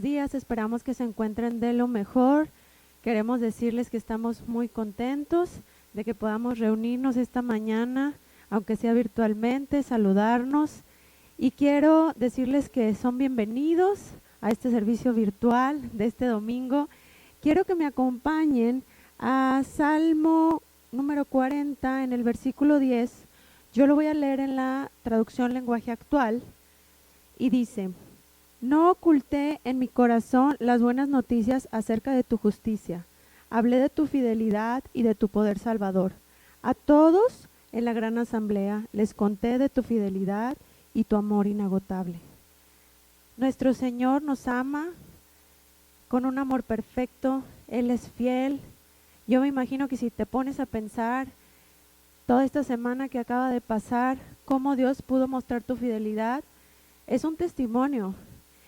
buenos días, esperamos que se encuentren de lo mejor. Queremos decirles que estamos muy contentos de que podamos reunirnos esta mañana, aunque sea virtualmente, saludarnos. Y quiero decirles que son bienvenidos a este servicio virtual de este domingo. Quiero que me acompañen a Salmo número 40 en el versículo 10. Yo lo voy a leer en la traducción lenguaje actual y dice: no oculté en mi corazón las buenas noticias acerca de tu justicia. Hablé de tu fidelidad y de tu poder salvador. A todos en la gran asamblea les conté de tu fidelidad y tu amor inagotable. Nuestro Señor nos ama con un amor perfecto. Él es fiel. Yo me imagino que si te pones a pensar toda esta semana que acaba de pasar, cómo Dios pudo mostrar tu fidelidad, es un testimonio.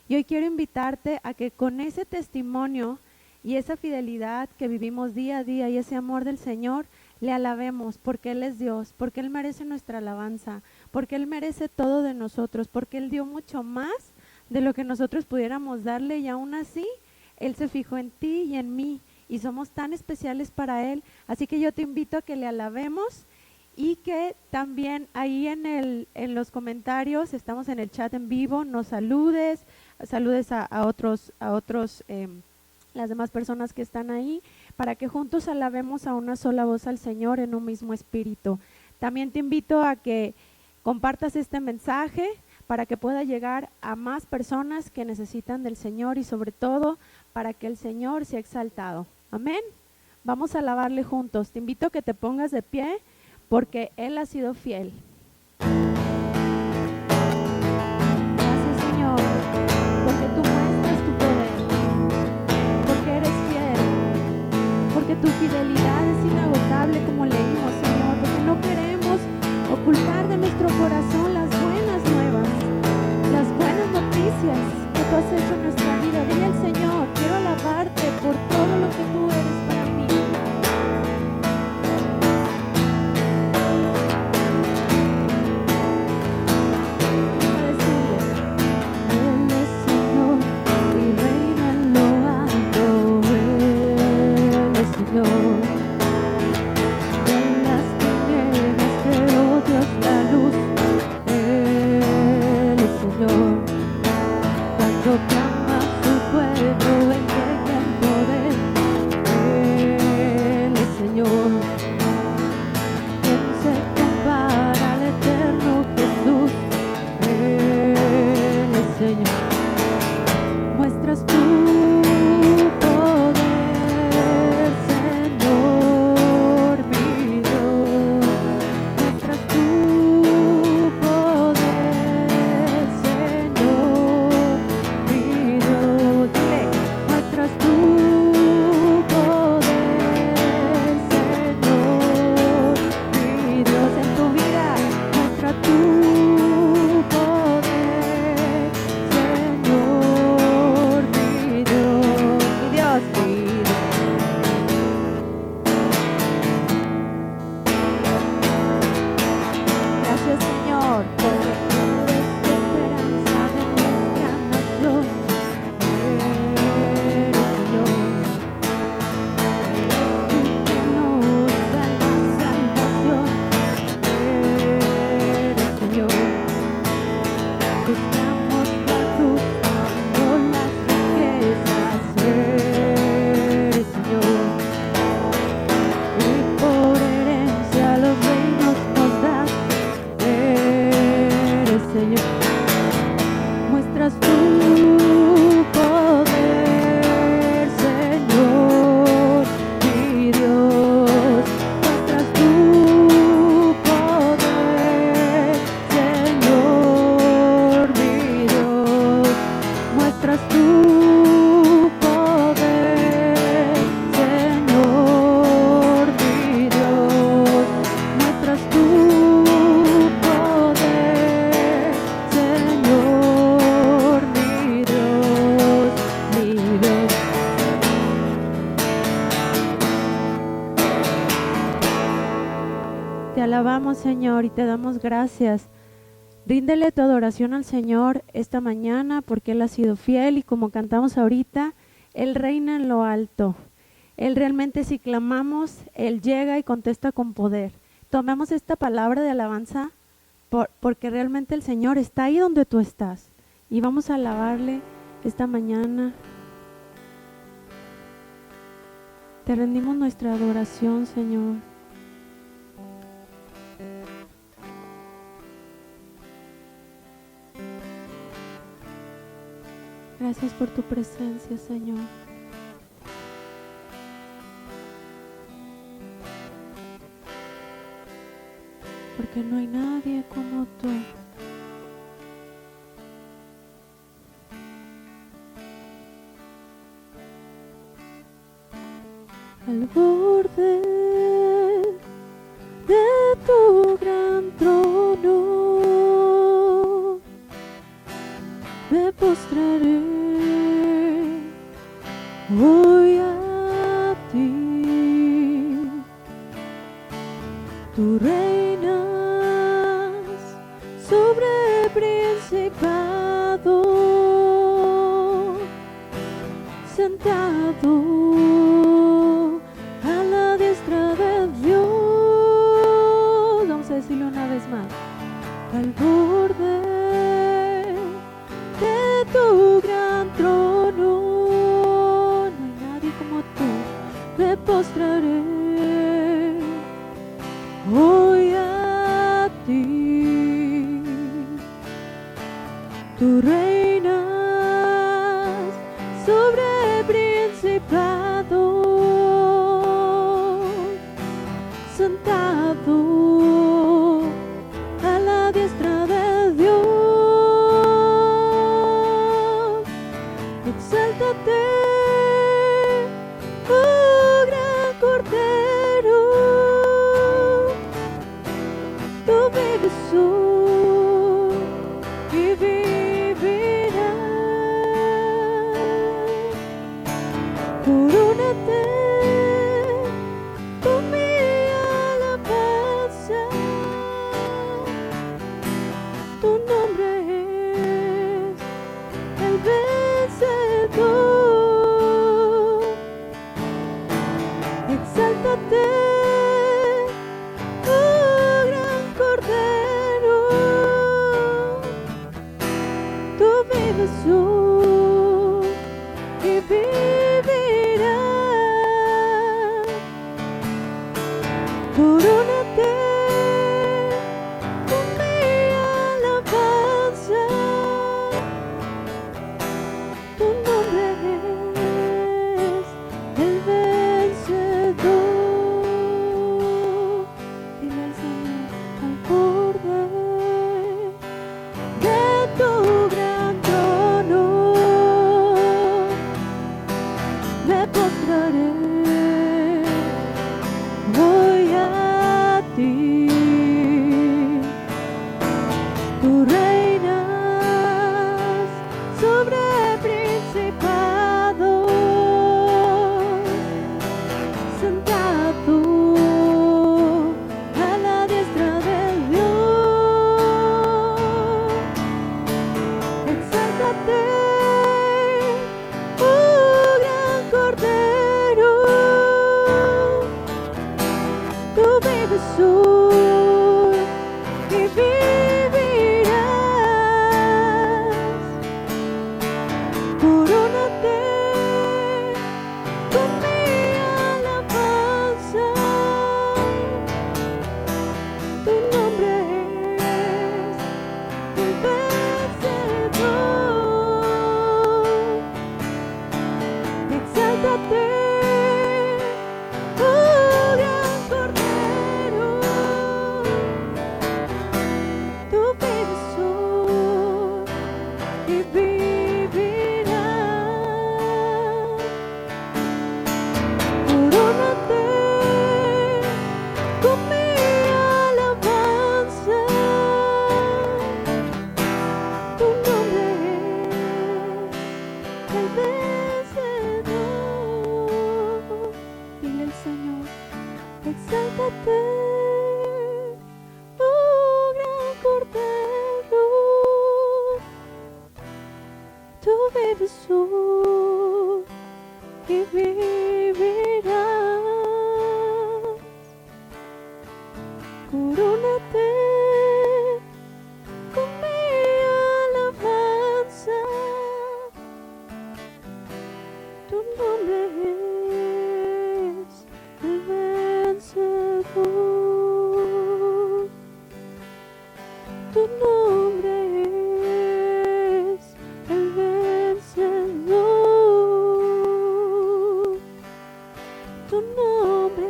Y hoy quiero invitarte a que con ese testimonio y esa fidelidad que vivimos día a día y ese amor del Señor, le alabemos porque Él es Dios, porque Él merece nuestra alabanza, porque Él merece todo de nosotros, porque Él dio mucho más de lo que nosotros pudiéramos darle y aún así Él se fijó en ti y en mí y somos tan especiales para Él. Así que yo te invito a que le alabemos y que también ahí en los comentarios, estamos en el chat en vivo, nos saludes a otros las demás personas que están ahí, para que juntos alabemos a una sola voz al Señor en un mismo espíritu. También te invito a que compartas este mensaje para que pueda llegar a más personas que necesitan del Señor y sobre todo para que el Señor sea exaltado. Amén. Vamos a alabarle juntos. Te invito a que te pongas de pie porque Él ha sido fiel. Gracias, Señor, porque tú muestras tu poder, porque eres fiel, porque tu fidelidad es inagotable, como leímos, Señor, porque no queremos ocultar de nuestro corazón las buenas nuevas, las buenas noticias que tú has hecho en nuestra vida. Dile al Señor: quiero alabarte por todo lo que tú eres para mí. Señor, y te damos gracias Ríndele tu adoración al Señor esta mañana porque Él ha sido fiel y como cantamos ahorita, Él reina en lo alto. Él realmente, si clamamos, Él llega y contesta con poder. Tomemos esta palabra de alabanza porque realmente el Señor está ahí donde tú estás. Y vamos a alabarle esta mañana. Te rendimos nuestra adoración, Señor. Gracias por tu presencia, Señor. Porque no hay nadie como tú. Al borde de tu gran trono me postraré hoy a ti. Tú reinas sobre principado, sentado a la diestra de Dios. Vamos a decirlo una vez más. Al borde de tu gran trono, no hay nadie como tú. Me postraré hoy a ti. Tú reinas sobre principado, sentado a la diestra de Dios. Exáltate, oh gran Cordero, tú vives hoy y vivirás. Corónate con mi alabanza. Tu nombre es el vencedor. Exáltate, oh gran Cordero, tú vives hoy y vivirás. Corónate con mi alabanza. Tu nombre es el vencedor. Dile al Señor, al borde de tu gran trono me postraré hoy a ti. Tú reinas sobre principados, sentado a la diestra de Dios. Exáltate, oh gran Cordero, tú vives hoy y vivirás. Corónate con mi alabanza. Tu nombre es el vencedor. Exáltate, oh gran Cordero, tú vives hoy y vivirás. Corónate con mi alabanza. Tu nombre es el vencedor. Dile al Señor, exáltate, oh gran Cordero, Corónate con mi alabanza, tu nombre es el vencedor, tu nombre es el vencedor, tu nombre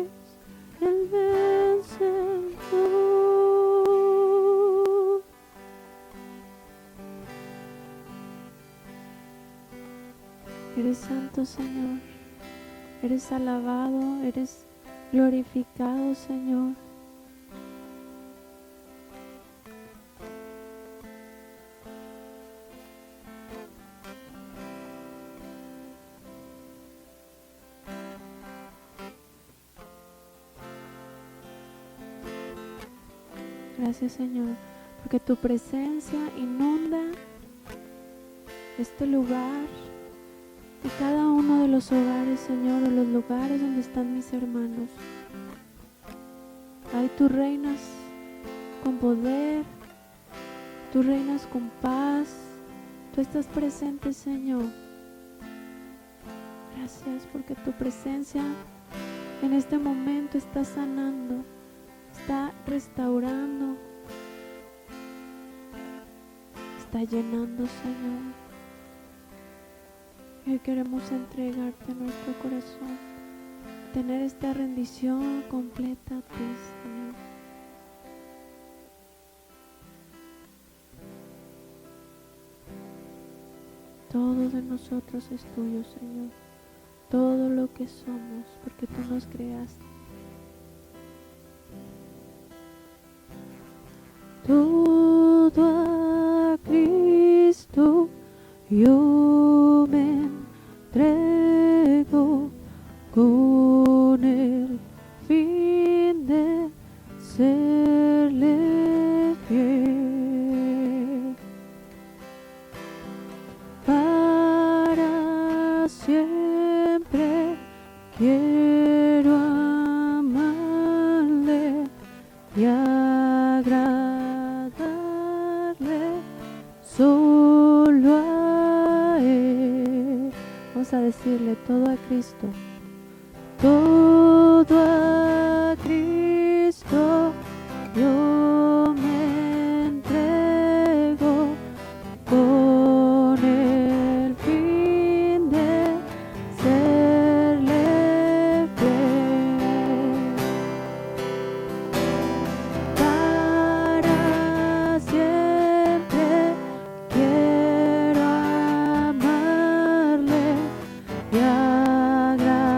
es el vencedor. Eres santo, Señor, eres alabado, eres glorificado, Señor. Gracias, Señor, porque tu presencia inunda este lugar y cada uno de los hogares, Señor, o los lugares donde están mis hermanos. Ahí tú reinas con poder, tú reinas con paz, tú estás presente, Señor. Gracias porque tu presencia en este momento está sanando, está restaurando, está llenando, Señor. Hoy queremos entregarte nuestro corazón, tener esta rendición completa a ti, Señor. Todo de nosotros es tuyo, Señor. Todo lo que somos, porque tú nos creaste. Todo a Cristo yo me entrego con el fin de serle fiel. Para siempre quiero amarle y agradarle solo a Él. Vamos a decirle todo a Cristo. Todo a Cristo yo me entrego con el fin de serle fiel. Para siempre quiero amarle y agradarle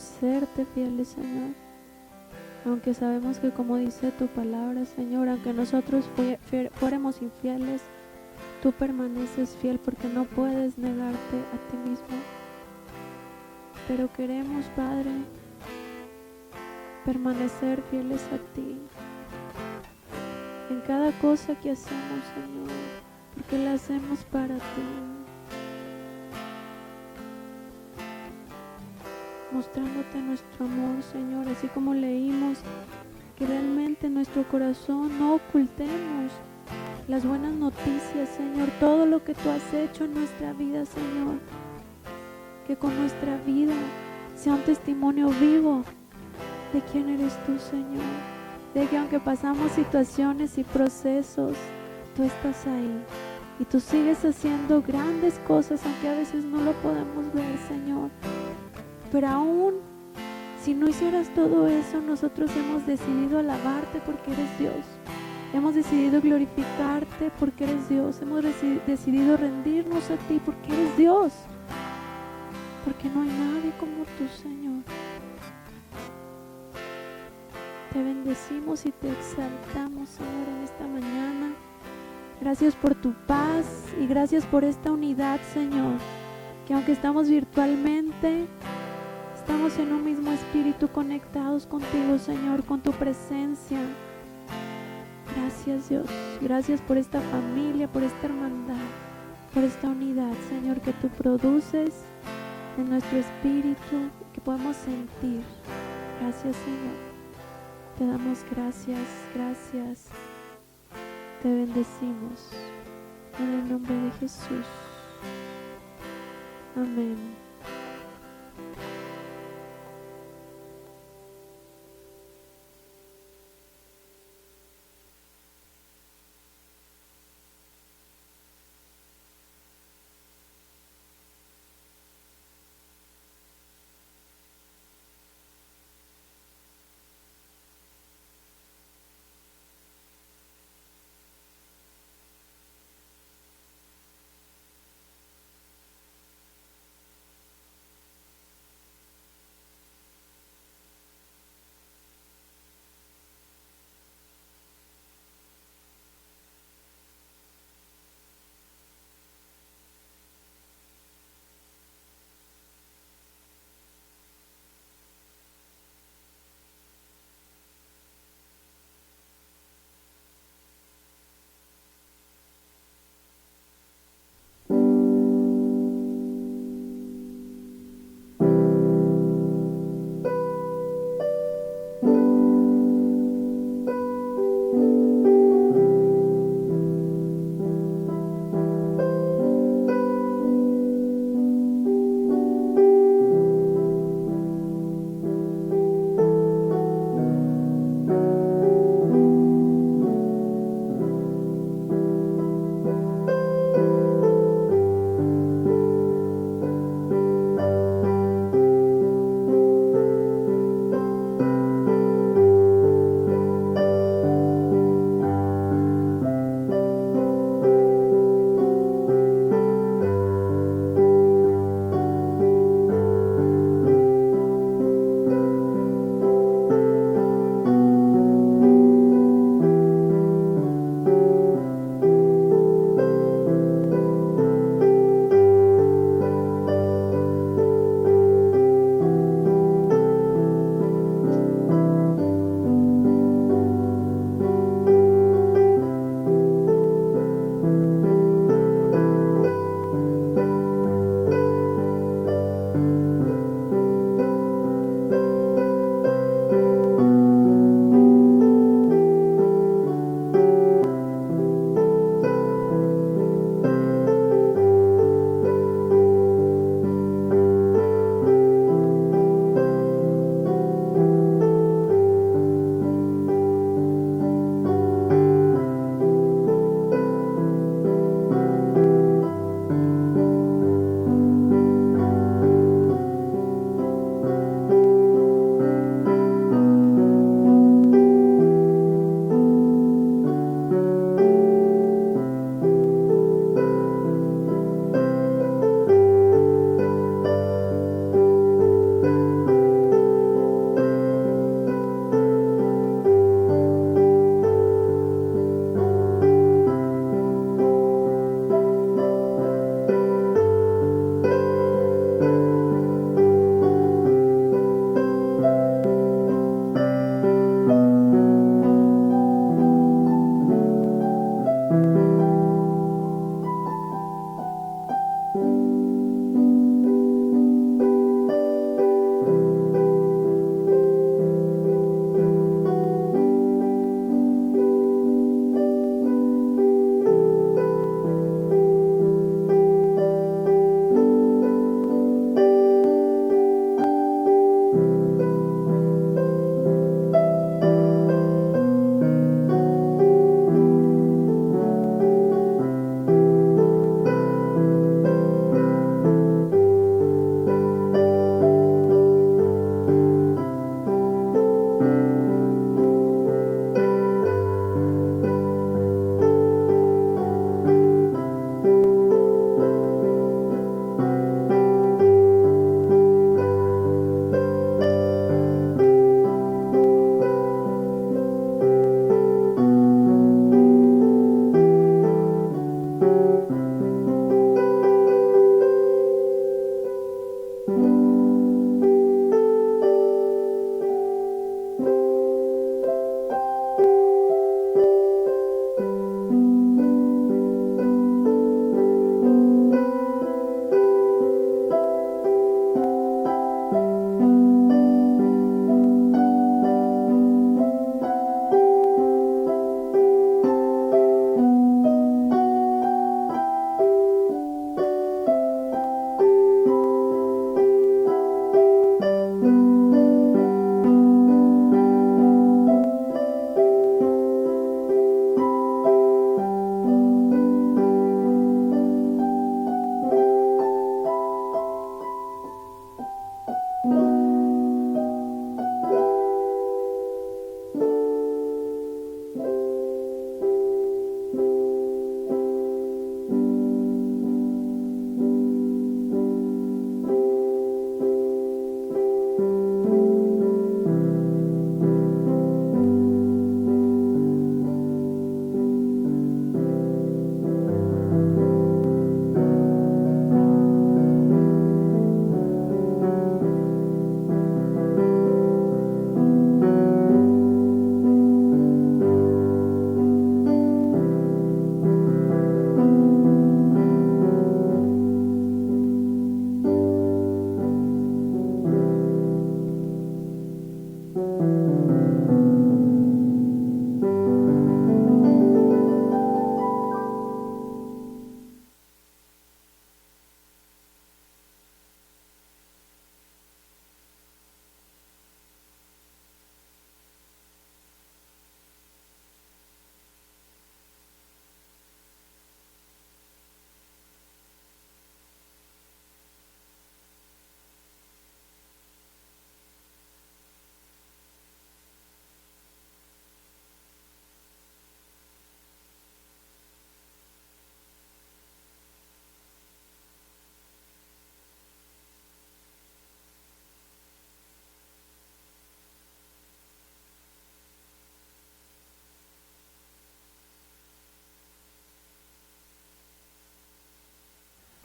serte fieles, Señor. Aunque sabemos que, como dice tu palabra, Señor, aunque nosotros fuéramos infieles, tú permaneces fiel porque no puedes negarte a ti mismo. Pero queremos, Padre, permanecer fieles a ti en cada cosa que hacemos, Señor, porque la hacemos para ti, mostrándote nuestro amor, Señor, así como leímos, que realmente en nuestro corazón no ocultemos las buenas noticias, Señor, todo lo que tú has hecho en nuestra vida, Señor, que con nuestra vida sea un testimonio vivo de quién eres tú, Señor, de que aunque pasamos situaciones y procesos, tú estás ahí y tú sigues haciendo grandes cosas, aunque a veces no lo podemos ver, Señor. Pero aún si no hicieras todo eso, nosotros hemos decidido alabarte porque eres Dios. Hemos decidido glorificarte porque eres Dios. Hemos decidido rendirnos a ti porque eres Dios. Porque no hay nadie como tú, Señor. Te bendecimos y te exaltamos, Señor, en esta mañana. Gracias por tu paz y gracias por esta unidad, Señor. Que aunque estamos virtualmente, estamos en un mismo espíritu conectados contigo, Señor, con tu presencia. Gracias, Dios. Gracias por esta familia, por esta hermandad, por esta unidad, Señor, que tú produces en nuestro espíritu, que podemos sentir. Gracias, Señor. Te damos gracias, gracias. Te bendecimos. En el nombre de Jesús. Amén.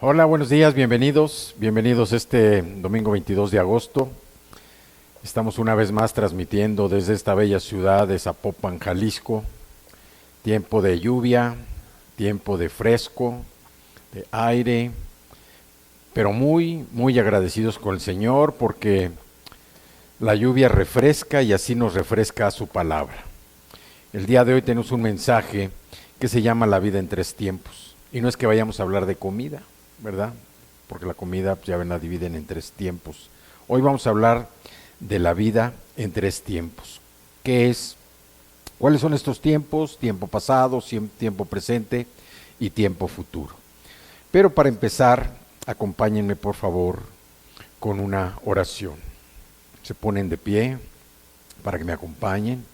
Hola, buenos días, bienvenidos este domingo 22 de agosto. Estamos una vez más transmitiendo desde esta bella ciudad de Zapopan, Jalisco. Tiempo de lluvia, tiempo de fresco, de aire, pero muy agradecidos con el Señor porque la lluvia refresca y así nos refresca su palabra. El día de hoy tenemos un mensaje que se llama La vida en tres tiempos. Y no es que vayamos a hablar de comida, ¿verdad? Porque la comida ya ven, la dividen en tres tiempos. Hoy vamos a hablar de la vida en tres tiempos. ¿Qué es? ¿Cuáles son estos tiempos? Tiempo pasado, tiempo presente y tiempo futuro. Pero para empezar, acompáñenme por favor con una oración. Se ponen de pie para que me acompañen.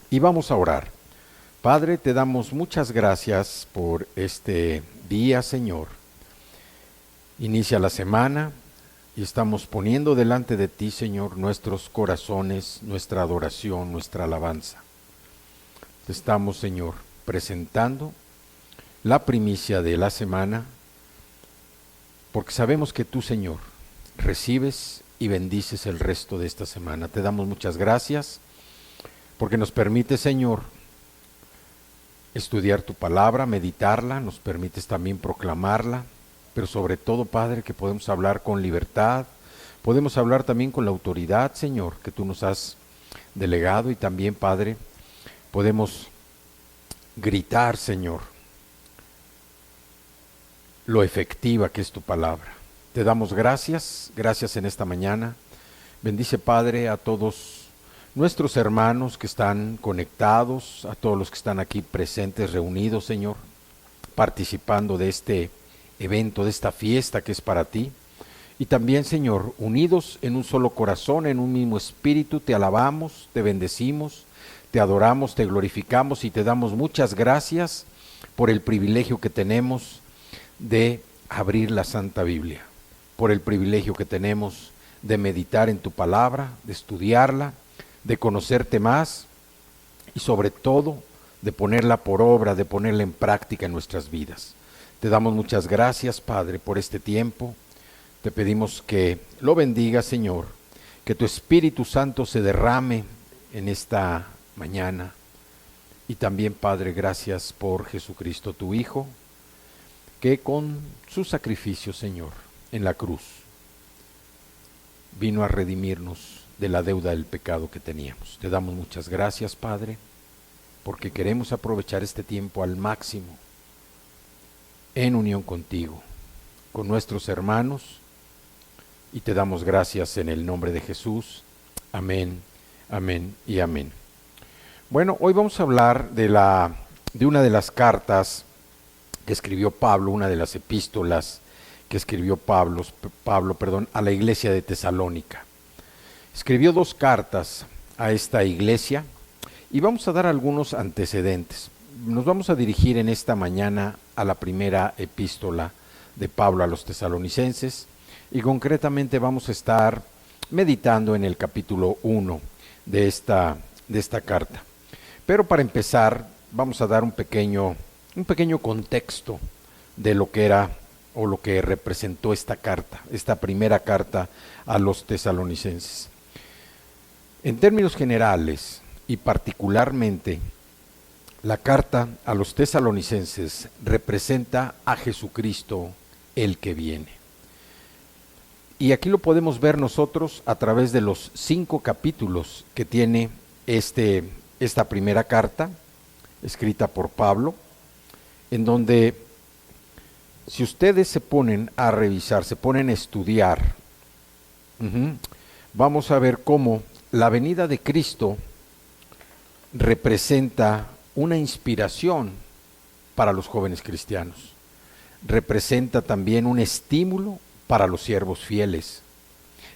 Y vamos a orar. Padre, te damos muchas gracias por este día, Señor. Inicia la semana y estamos poniendo delante de ti, Señor, nuestros corazones, nuestra adoración, nuestra alabanza. Te estamos, Señor, presentando la primicia de la semana, porque sabemos que tú, Señor, recibes y bendices el resto de esta semana. Te damos muchas gracias, porque nos permite, Señor, estudiar tu palabra, meditarla, nos permites también proclamarla, pero sobre todo, Padre, que podemos hablar con libertad, podemos hablar también con la autoridad, Señor, que tú nos has delegado y también, Padre, podemos gritar, Señor, lo efectiva que es tu palabra. Te damos gracias en esta mañana. Bendice, Padre, a todos nuestros hermanos que están conectados, a todos los que están aquí presentes, reunidos, Señor, participando de este evento, de esta fiesta que es para ti. Y también, Señor, unidos en un solo corazón, en un mismo espíritu, te alabamos, te bendecimos, te adoramos, te glorificamos y te damos muchas gracias por el privilegio que tenemos de abrir la Santa Biblia, por el privilegio que tenemos de meditar en tu palabra, de estudiarla, de conocerte más y sobre todo de ponerla por obra, de ponerla en práctica en nuestras vidas. Te damos muchas gracias, Padre, por este tiempo. Te pedimos que lo bendiga, Señor, que tu Espíritu Santo se derrame en esta mañana. Y también, Padre, gracias por Jesucristo, tu Hijo, que con su sacrificio, Señor, en la cruz, vino a redimirnos de la deuda del pecado que teníamos. Te damos muchas gracias, Padre, porque queremos aprovechar este tiempo al máximo en unión contigo, con nuestros hermanos, y te damos gracias en el nombre de Jesús. Amén, amén y amén. Bueno, hoy vamos a hablar de una de las cartas que escribió Pablo, una de las epístolas que escribió Pablo, a la iglesia de Tesalónica. Escribió 2 cartas a esta iglesia y vamos a dar algunos antecedentes. Nos vamos a dirigir en esta mañana a la primera epístola de Pablo a los tesalonicenses y concretamente vamos a estar meditando en el capítulo 1 de esta carta. Pero para empezar vamos a dar un pequeño contexto de lo que era o lo que representó esta carta, esta primera carta a los tesalonicenses. En términos generales y particularmente, la carta a los tesalonicenses representa a Jesucristo, el que viene. Y aquí lo podemos ver nosotros a través de los 5 capítulos que tiene esta primera carta, escrita por Pablo, en donde, si ustedes se ponen a revisar, se ponen a estudiar, vamos a ver cómo la venida de Cristo representa una inspiración para los jóvenes cristianos. Representa también un estímulo para los siervos fieles.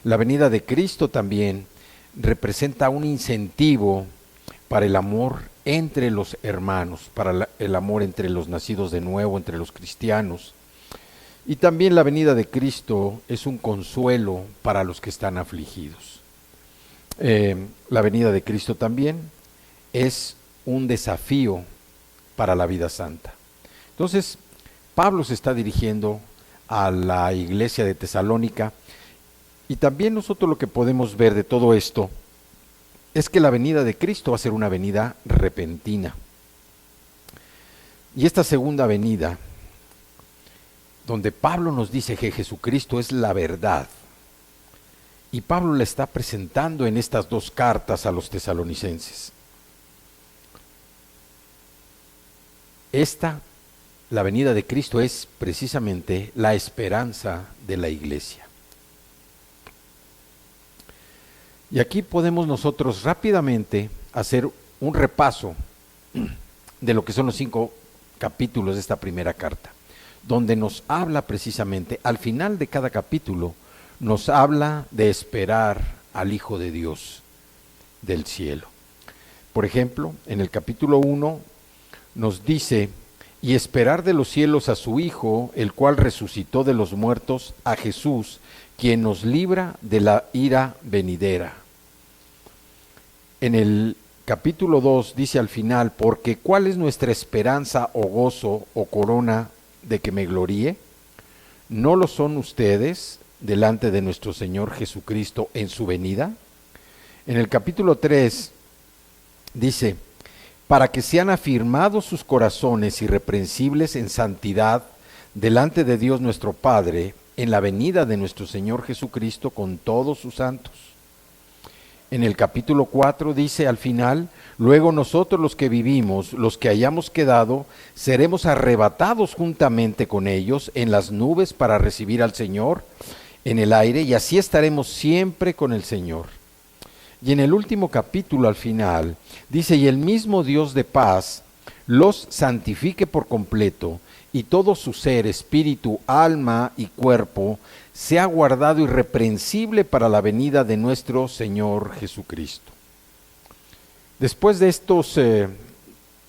La venida de Cristo también representa un incentivo para el amor entre los hermanos, para el amor entre los nacidos de nuevo, entre los cristianos. Y también la venida de Cristo es un consuelo para los que están afligidos. La venida de Cristo también es un desafío para la vida santa. Entonces, Pablo se está dirigiendo a la iglesia de Tesalónica, y también nosotros lo que podemos ver de todo esto es que la venida de Cristo va a ser una venida repentina. Y esta segunda venida, donde Pablo nos dice que Jesucristo es la verdad, y Pablo le está presentando en estas dos cartas a los tesalonicenses. La venida de Cristo es precisamente la esperanza de la iglesia. Y aquí podemos nosotros rápidamente hacer un repaso de lo que son los 5 capítulos de esta primera carta, donde nos habla precisamente, al final de cada capítulo, nos habla de esperar al Hijo de Dios del cielo. Por ejemplo, en el capítulo 1 nos dice: y esperar de los cielos a su Hijo, el cual resucitó de los muertos, a Jesús, quien nos libra de la ira venidera. En el capítulo 2 dice al final: porque ¿cuál es nuestra esperanza o gozo o corona de que me gloríe? ¿No lo son ustedes delante de nuestro Señor Jesucristo en su venida? En el capítulo 3 dice: para que sean afirmados sus corazones irreprensibles en santidad delante de Dios nuestro Padre, en la venida de nuestro Señor Jesucristo con todos sus santos. En el capítulo 4 dice al final: luego nosotros los que vivimos, los que hayamos quedado, seremos arrebatados juntamente con ellos en las nubes para recibir al Señor en el aire, y así estaremos siempre con el Señor. Y en el último capítulo al final dice: y el mismo Dios de paz los santifique por completo, y todo su ser, espíritu, alma y cuerpo sea guardado irreprensible para la venida de nuestro Señor Jesucristo. Después de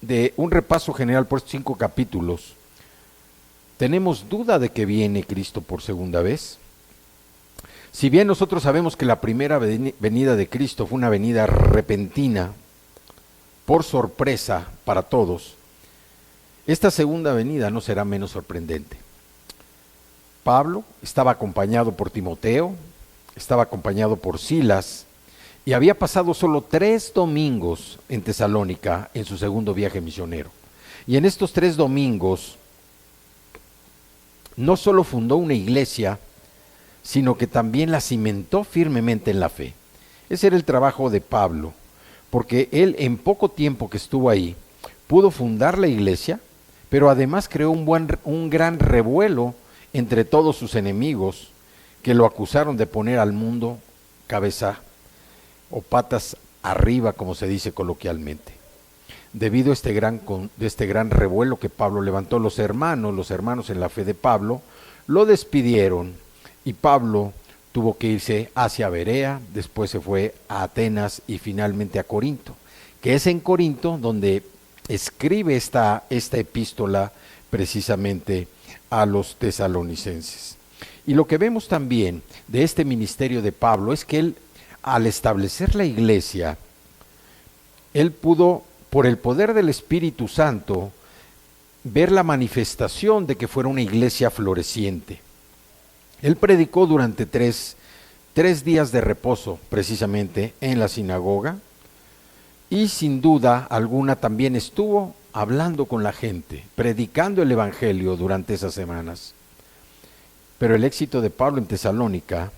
de un repaso general por estos 5 capítulos, ¿tenemos duda de que viene Cristo por segunda vez? Si bien nosotros sabemos que la primera venida de Cristo fue una venida repentina, por sorpresa para todos, esta segunda venida no será menos sorprendente. Pablo estaba acompañado por Timoteo, estaba acompañado por Silas, y había pasado solo 3 domingos en Tesalónica en su segundo viaje misionero. Y en estos 3 domingos no solo fundó una iglesia, sino que también la cimentó firmemente en la fe. Ese era el trabajo de Pablo, porque él en poco tiempo que estuvo ahí, pudo fundar la iglesia, pero además creó un gran revuelo entre todos sus enemigos, que lo acusaron de poner al mundo cabeza o patas arriba, como se dice coloquialmente. Debido a este gran revuelo que Pablo levantó, los hermanos en la fe de Pablo, lo despidieron, y Pablo tuvo que irse hacia Berea, después se fue a Atenas y finalmente a Corinto, que es en Corinto donde escribe esta epístola precisamente a los tesalonicenses. Y lo que vemos también de este ministerio de Pablo es que él, al establecer la iglesia, él pudo, por el poder del Espíritu Santo, ver la manifestación de que fuera una iglesia floreciente. Él predicó durante tres días de reposo, precisamente, en la sinagoga, y sin duda alguna también estuvo hablando con la gente, predicando el evangelio durante esas semanas. Pero el éxito de Pablo en Tesalónica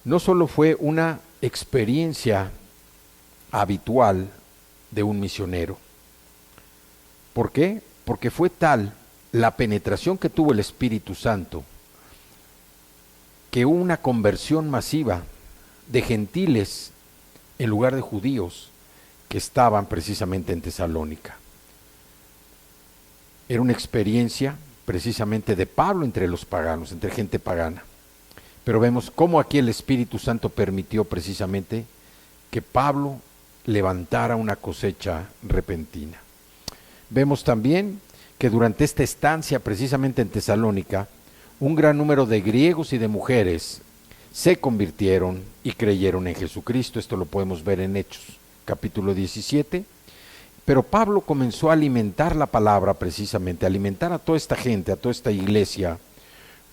no solo fue una experiencia habitual de un misionero. ¿Por qué? Porque fue tal la penetración que tuvo el Espíritu Santo, que hubo una conversión masiva de gentiles en lugar de judíos que estaban precisamente en Tesalónica. Era una experiencia precisamente de Pablo entre los paganos, entre gente pagana. Pero vemos cómo aquí el Espíritu Santo permitió precisamente que Pablo levantara una cosecha repentina. Vemos también que durante esta estancia precisamente en Tesalónica, un gran número de griegos y de mujeres se convirtieron y creyeron en Jesucristo. Esto lo podemos ver en Hechos, capítulo 17. Pero Pablo comenzó a alimentar la palabra precisamente, a alimentar a toda esta gente, a toda esta iglesia,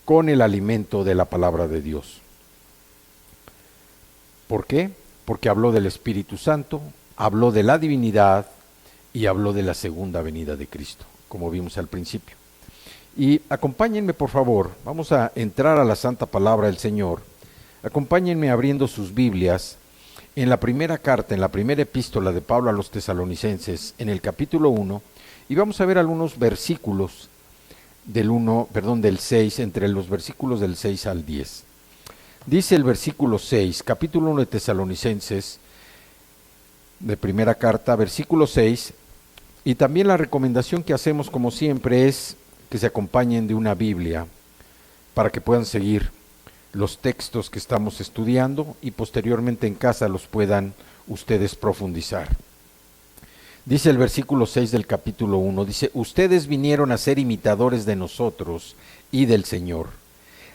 con el alimento de la palabra de Dios. ¿Por qué? Porque habló del Espíritu Santo, habló de la divinidad y habló de la segunda venida de Cristo, como vimos al principio. Y acompáñenme, por favor, vamos a entrar a la santa palabra del Señor. Acompáñenme abriendo sus Biblias en la primera carta, en la primera epístola de Pablo a los Tesalonicenses, en el capítulo 1, y vamos a ver algunos versículos del 6, entre los versículos del 6 al 10. Dice el versículo 6, capítulo 1 de Tesalonicenses, de primera carta, versículo 6, y también la recomendación que hacemos como siempre es que se acompañen de una Biblia para que puedan seguir los textos que estamos estudiando y posteriormente en casa los puedan ustedes profundizar. Dice el versículo 6 del capítulo 1, dice, ustedes vinieron a ser imitadores de nosotros y del Señor,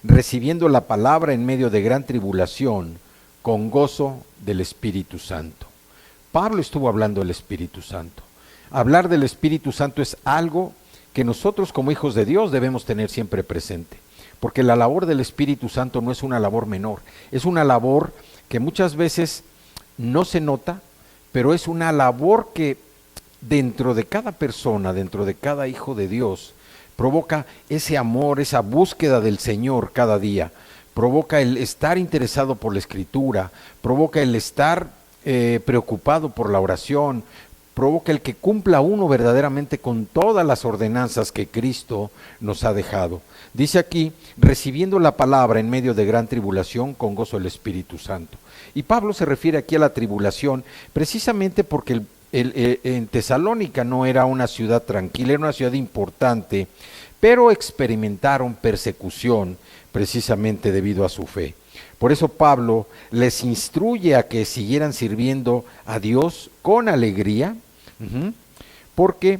recibiendo la palabra en medio de gran tribulación, con gozo del Espíritu Santo. Pablo estuvo hablando del Espíritu Santo. Hablar del Espíritu Santo es algo que nosotros como hijos de Dios debemos tener siempre presente, porque la labor del Espíritu Santo no es una labor menor, es una labor que muchas veces no se nota, pero es una labor que dentro de cada persona, dentro de cada hijo de Dios, provoca ese amor, esa búsqueda del Señor cada día, provoca el estar interesado por la Escritura, provoca el estar preocupado por la oración, provoca el que cumpla uno verdaderamente con todas las ordenanzas que Cristo nos ha dejado. Dice aquí, recibiendo la palabra en medio de gran tribulación, con gozo del Espíritu Santo. Y Pablo se refiere aquí a la tribulación precisamente porque en Tesalónica no era una ciudad tranquila, era una ciudad importante, pero experimentaron persecución precisamente debido a su fe. Por eso Pablo les instruye a que siguieran sirviendo a Dios con alegría, porque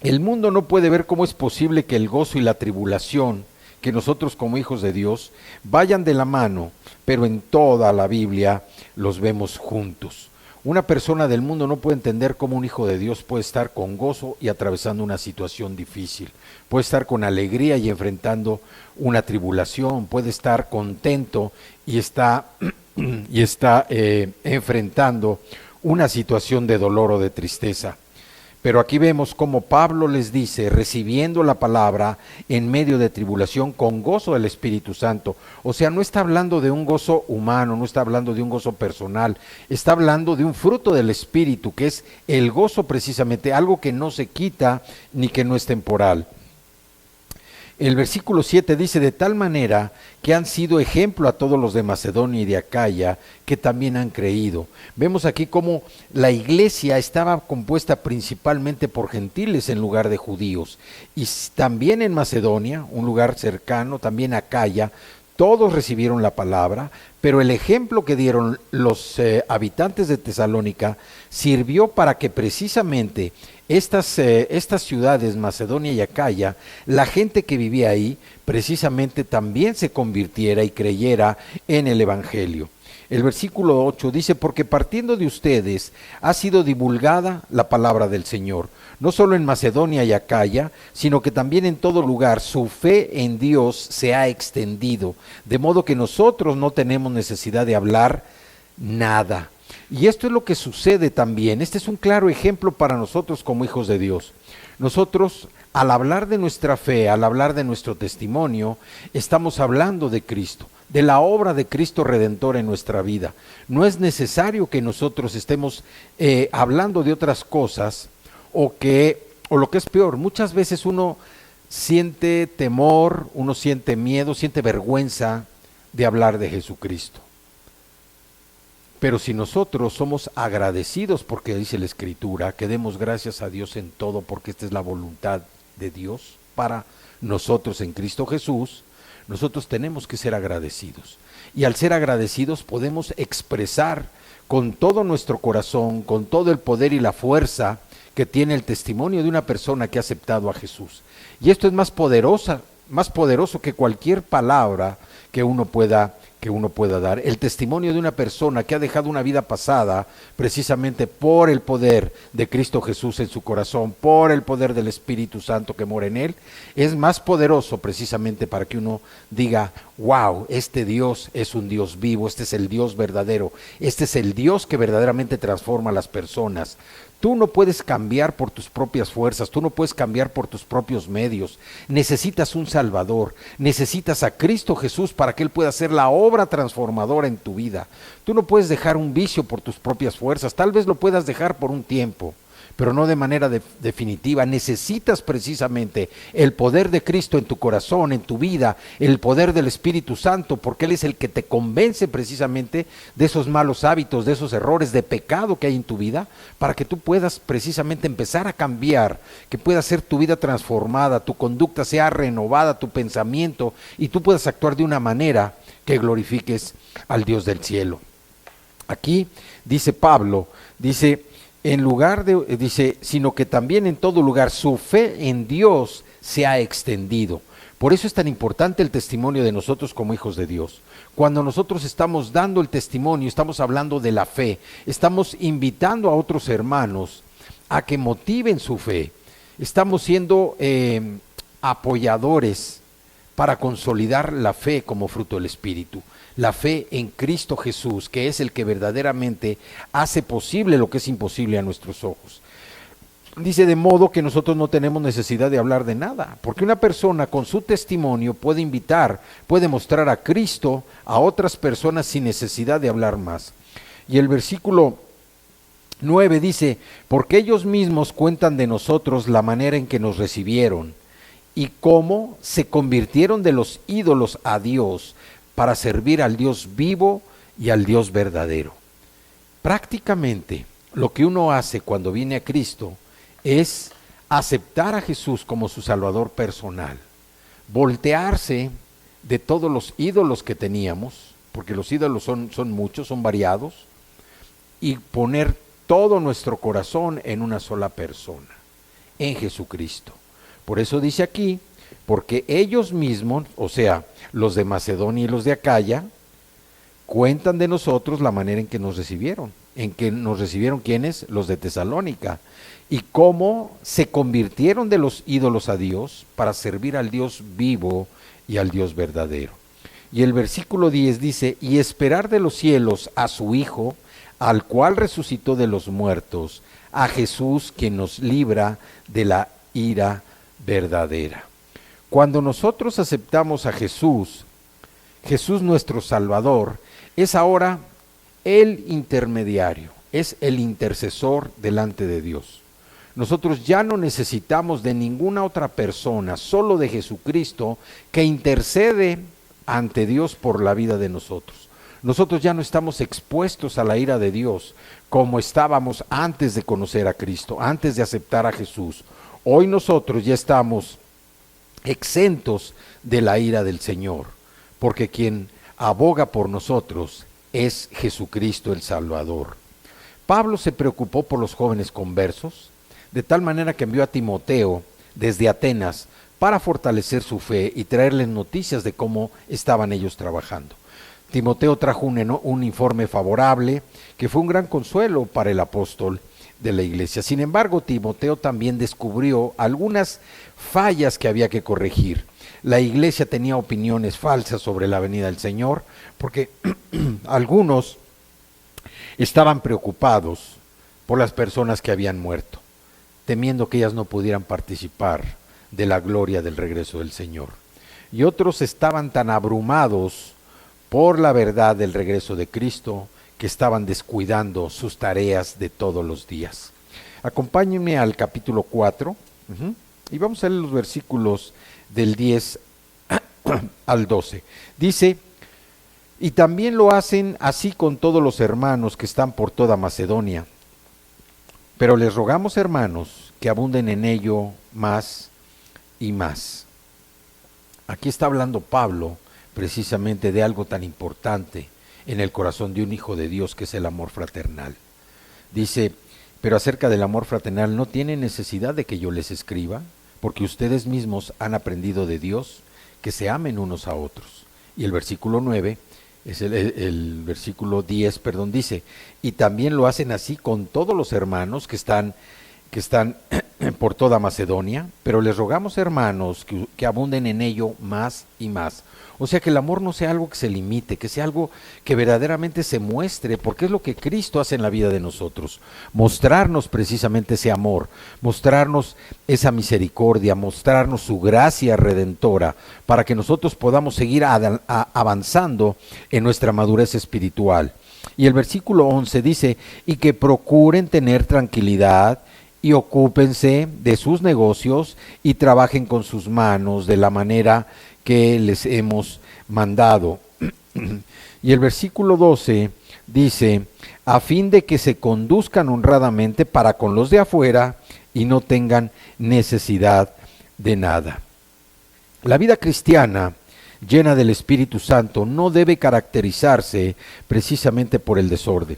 el mundo no puede ver cómo es posible que el gozo y la tribulación, que nosotros como hijos de Dios, vayan de la mano, pero en toda la Biblia los vemos juntos. Una persona del mundo no puede entender cómo un hijo de Dios puede estar con gozo y atravesando una situación difícil, puede estar con alegría y enfrentando una tribulación, puede estar contento y está enfrentando una situación de dolor o de tristeza. Pero aquí vemos cómo Pablo les dice, recibiendo la palabra en medio de tribulación con gozo del Espíritu Santo. O sea, no está hablando de un gozo humano, no está hablando de un gozo personal, está hablando de un fruto del Espíritu, que es el gozo precisamente, algo que no se quita ni que no es temporal. El versículo 7 dice, de tal manera que han sido ejemplo a todos los de Macedonia y de Acaya, que también han creído. Vemos aquí cómo la iglesia estaba compuesta principalmente por gentiles en lugar de judíos. Y también en Macedonia, un lugar cercano, también Acaya, todos recibieron la palabra, pero el ejemplo que dieron los habitantes de Tesalónica sirvió para que precisamente estas ciudades, Macedonia y Acaya, la gente que vivía ahí, precisamente también se convirtiera y creyera en el Evangelio. El versículo 8 dice, porque partiendo de ustedes ha sido divulgada la palabra del Señor, no solo en Macedonia y Acaya, sino que también en todo lugar su fe en Dios se ha extendido, de modo que nosotros no tenemos necesidad de hablar nada. Y esto es lo que sucede también. Este es un claro ejemplo para nosotros como hijos de Dios. Nosotros, al hablar de nuestra fe, al hablar de nuestro testimonio, estamos hablando de Cristo, de la obra de Cristo Redentor en nuestra vida. No es necesario que nosotros estemos hablando de otras cosas o lo que es peor, muchas veces uno siente temor, uno siente miedo, siente vergüenza de hablar de Jesucristo. Pero si nosotros somos agradecidos, porque dice la Escritura, que demos gracias a Dios en todo, porque esta es la voluntad de Dios para nosotros en Cristo Jesús, nosotros tenemos que ser agradecidos. Y al ser agradecidos podemos expresar con todo nuestro corazón, con todo el poder y la fuerza que tiene el testimonio de una persona que ha aceptado a Jesús. Y esto es más poderoso que cualquier palabra que uno pueda que uno pueda dar, el testimonio de una persona que ha dejado una vida pasada precisamente por el poder de Cristo Jesús en su corazón, por el poder del Espíritu Santo que mora en él, es más poderoso precisamente para que uno diga, wow, este Dios es un Dios vivo, este es el Dios verdadero, este es el Dios que verdaderamente transforma a las personas. Tú no puedes cambiar por tus propias fuerzas, tú no puedes cambiar por tus propios medios. Necesitas un Salvador, necesitas a Cristo Jesús para que Él pueda hacer la obra transformadora en tu vida. Tú no puedes dejar un vicio por tus propias fuerzas, tal vez lo puedas dejar por un tiempo, pero no de manera definitiva. Necesitas precisamente el poder de Cristo en tu corazón, en tu vida, el poder del Espíritu Santo, porque Él es el que te convence precisamente de esos malos hábitos, de esos errores, de pecado que hay en tu vida, para que tú puedas precisamente empezar a cambiar, que pueda ser tu vida transformada, tu conducta sea renovada, tu pensamiento, y tú puedas actuar de una manera que glorifiques al Dios del cielo. Aquí dice Pablo, dice, sino que también en todo lugar su fe en Dios se ha extendido. Por eso es tan importante el testimonio de nosotros como hijos de Dios. Cuando nosotros estamos dando el testimonio, estamos hablando de la fe, estamos invitando a otros hermanos a que motiven su fe. Estamos siendo apoyadores para consolidar la fe como fruto del Espíritu. La fe en Cristo Jesús, que es el que verdaderamente hace posible lo que es imposible a nuestros ojos. Dice, de modo que nosotros no tenemos necesidad de hablar de nada, porque una persona con su testimonio puede invitar, puede mostrar a Cristo a otras personas sin necesidad de hablar más. Y el versículo 9 dice, porque ellos mismos cuentan de nosotros la manera en que nos recibieron y cómo se convirtieron de los ídolos a Dios, para servir al Dios vivo y al Dios verdadero. Prácticamente lo que uno hace cuando viene a Cristo es aceptar a Jesús como su Salvador personal, voltearse de todos los ídolos que teníamos, porque los ídolos son muchos, son variados, y poner todo nuestro corazón en una sola persona, en Jesucristo. Por eso dice aquí, porque ellos mismos, o sea, los de Macedonia y los de Acaya, cuentan de nosotros la manera en que nos recibieron. ¿En que nos recibieron quiénes? Los de Tesalónica. Y cómo se convirtieron de los ídolos a Dios para servir al Dios vivo y al Dios verdadero. Y el versículo 10 dice, y esperar de los cielos a su Hijo, al cual resucitó de los muertos, a Jesús, quien nos libra de la ira verdadera. Cuando nosotros aceptamos a Jesús, Jesús nuestro Salvador, es ahora el intermediario, es el intercesor delante de Dios. Nosotros ya no necesitamos de ninguna otra persona, solo de Jesucristo, que intercede ante Dios por la vida de nosotros. Nosotros ya no estamos expuestos a la ira de Dios como estábamos antes de conocer a Cristo, antes de aceptar a Jesús. Hoy nosotros ya estamos exentos de la ira del Señor, porque quien aboga por nosotros es Jesucristo el Salvador. Pablo se preocupó por los jóvenes conversos, de tal manera que envió a Timoteo desde Atenas para fortalecer su fe y traerles noticias de cómo estaban ellos trabajando. Timoteo trajo un informe favorable, que fue un gran consuelo para el apóstol de la iglesia. Sin embargo, Timoteo también descubrió algunas fallas que había que corregir. La iglesia tenía opiniones falsas sobre la venida del Señor, porque algunos estaban preocupados por las personas que habían muerto, temiendo que ellas no pudieran participar de la gloria del regreso del Señor. Y otros estaban tan abrumados por la verdad del regreso de Cristo, que estaban descuidando sus tareas de todos los días. Acompáñenme al capítulo 4, y vamos a leer los versículos del 10 al 12. Dice, y también lo hacen así con todos los hermanos que están por toda Macedonia. Pero les rogamos, hermanos, que abunden en ello más y más. Aquí está hablando Pablo precisamente de algo tan importante en el corazón de un hijo de Dios, que es el amor fraternal. Dice, pero acerca del amor fraternal no tienen necesidad de que yo les escriba, porque ustedes mismos han aprendido de Dios que se amen unos a otros. Y el versículo 9, Es el versículo 10, perdón, dice, y también lo hacen así con todos los hermanos que están por toda Macedonia, pero les rogamos, hermanos, que abunden en ello más y más. O sea, que el amor no sea algo que se limite, que sea algo que verdaderamente se muestre, porque es lo que Cristo hace en la vida de nosotros. Mostrarnos precisamente ese amor, mostrarnos esa misericordia, mostrarnos su gracia redentora, para que nosotros podamos seguir avanzando en nuestra madurez espiritual. Y el versículo 11 dice, y que procuren tener tranquilidad y ocúpense de sus negocios y trabajen con sus manos de la manera que les hemos mandado. Y el versículo 12 dice, a fin de que se conduzcan honradamente para con los de afuera y no tengan necesidad de nada. La vida cristiana llena del Espíritu Santo no debe caracterizarse precisamente por el desorden,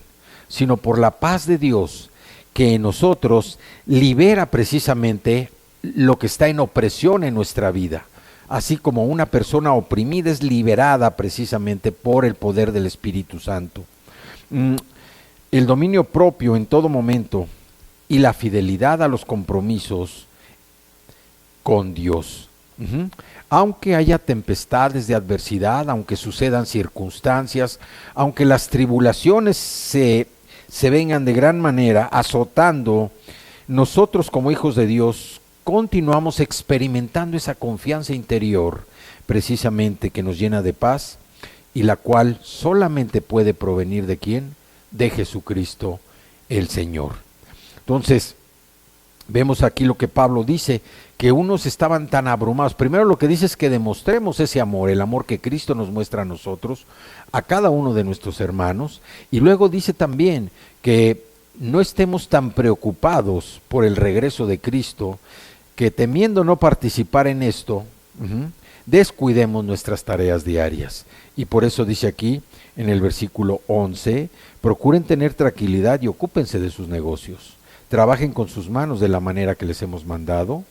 sino por la paz de Dios, que en nosotros libera precisamente lo que está en opresión en nuestra vida, así como una persona oprimida es liberada precisamente por el poder del Espíritu Santo. El dominio propio en todo momento y la fidelidad a los compromisos con Dios. Aunque haya tempestades de adversidad, aunque sucedan circunstancias, aunque las tribulaciones se vengan de gran manera azotando, nosotros como hijos de Dios continuamos experimentando esa confianza interior precisamente que nos llena de paz y la cual solamente puede provenir ¿de quién? De Jesucristo el Señor. Entonces, vemos aquí lo que Pablo dice, que unos estaban tan abrumados. Primero lo que dice es que demostremos ese amor, el amor que Cristo nos muestra a nosotros, a cada uno de nuestros hermanos. Y luego dice también que no estemos tan preocupados por el regreso de Cristo, que temiendo no participar en esto, descuidemos nuestras tareas diarias. Y por eso dice aquí en el versículo 11, procuren tener tranquilidad y ocúpense de sus negocios. Trabajen con sus manos de la manera que les hemos mandado,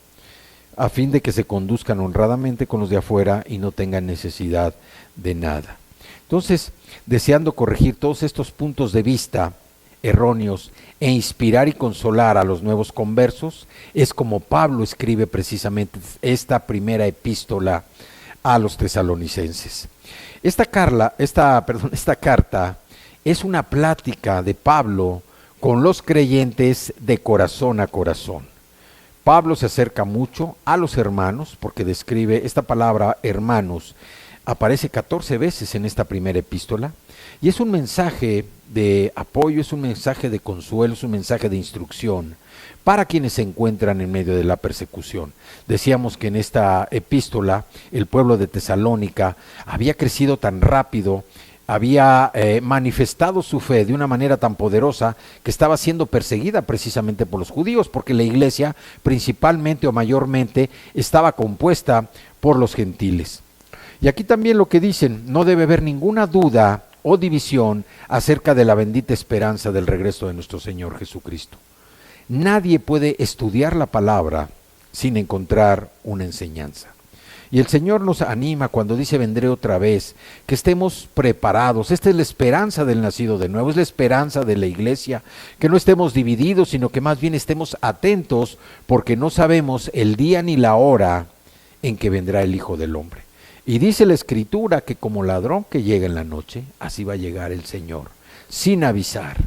a fin de que se conduzcan honradamente con los de afuera y no tengan necesidad de nada. Entonces, deseando corregir todos estos puntos de vista erróneos e inspirar y consolar a los nuevos conversos, es como Pablo escribe precisamente esta primera epístola a los tesalonicenses. Esta carta es una plática de Pablo con los creyentes de corazón a corazón. Pablo se acerca mucho a los hermanos porque describe esta palabra hermanos, aparece 14 veces en esta primera epístola y es un mensaje de apoyo, es un mensaje de consuelo, es un mensaje de instrucción para quienes se encuentran en medio de la persecución. Decíamos que en esta epístola el pueblo de Tesalónica había crecido tan rápido, había manifestado su fe de una manera tan poderosa que estaba siendo perseguida precisamente por los judíos, porque la iglesia principalmente o mayormente estaba compuesta por los gentiles. Y aquí también lo que dicen, no debe haber ninguna duda o división acerca de la bendita esperanza del regreso de nuestro Señor Jesucristo. Nadie puede estudiar la palabra sin encontrar una enseñanza. Y el Señor nos anima cuando dice vendré otra vez, que estemos preparados. Esta es la esperanza del nacido de nuevo, es la esperanza de la iglesia, que no estemos divididos, sino que más bien estemos atentos, porque no sabemos el día ni la hora en que vendrá el Hijo del Hombre. Y dice la Escritura que como ladrón que llega en la noche, así va a llegar el Señor, sin avisar.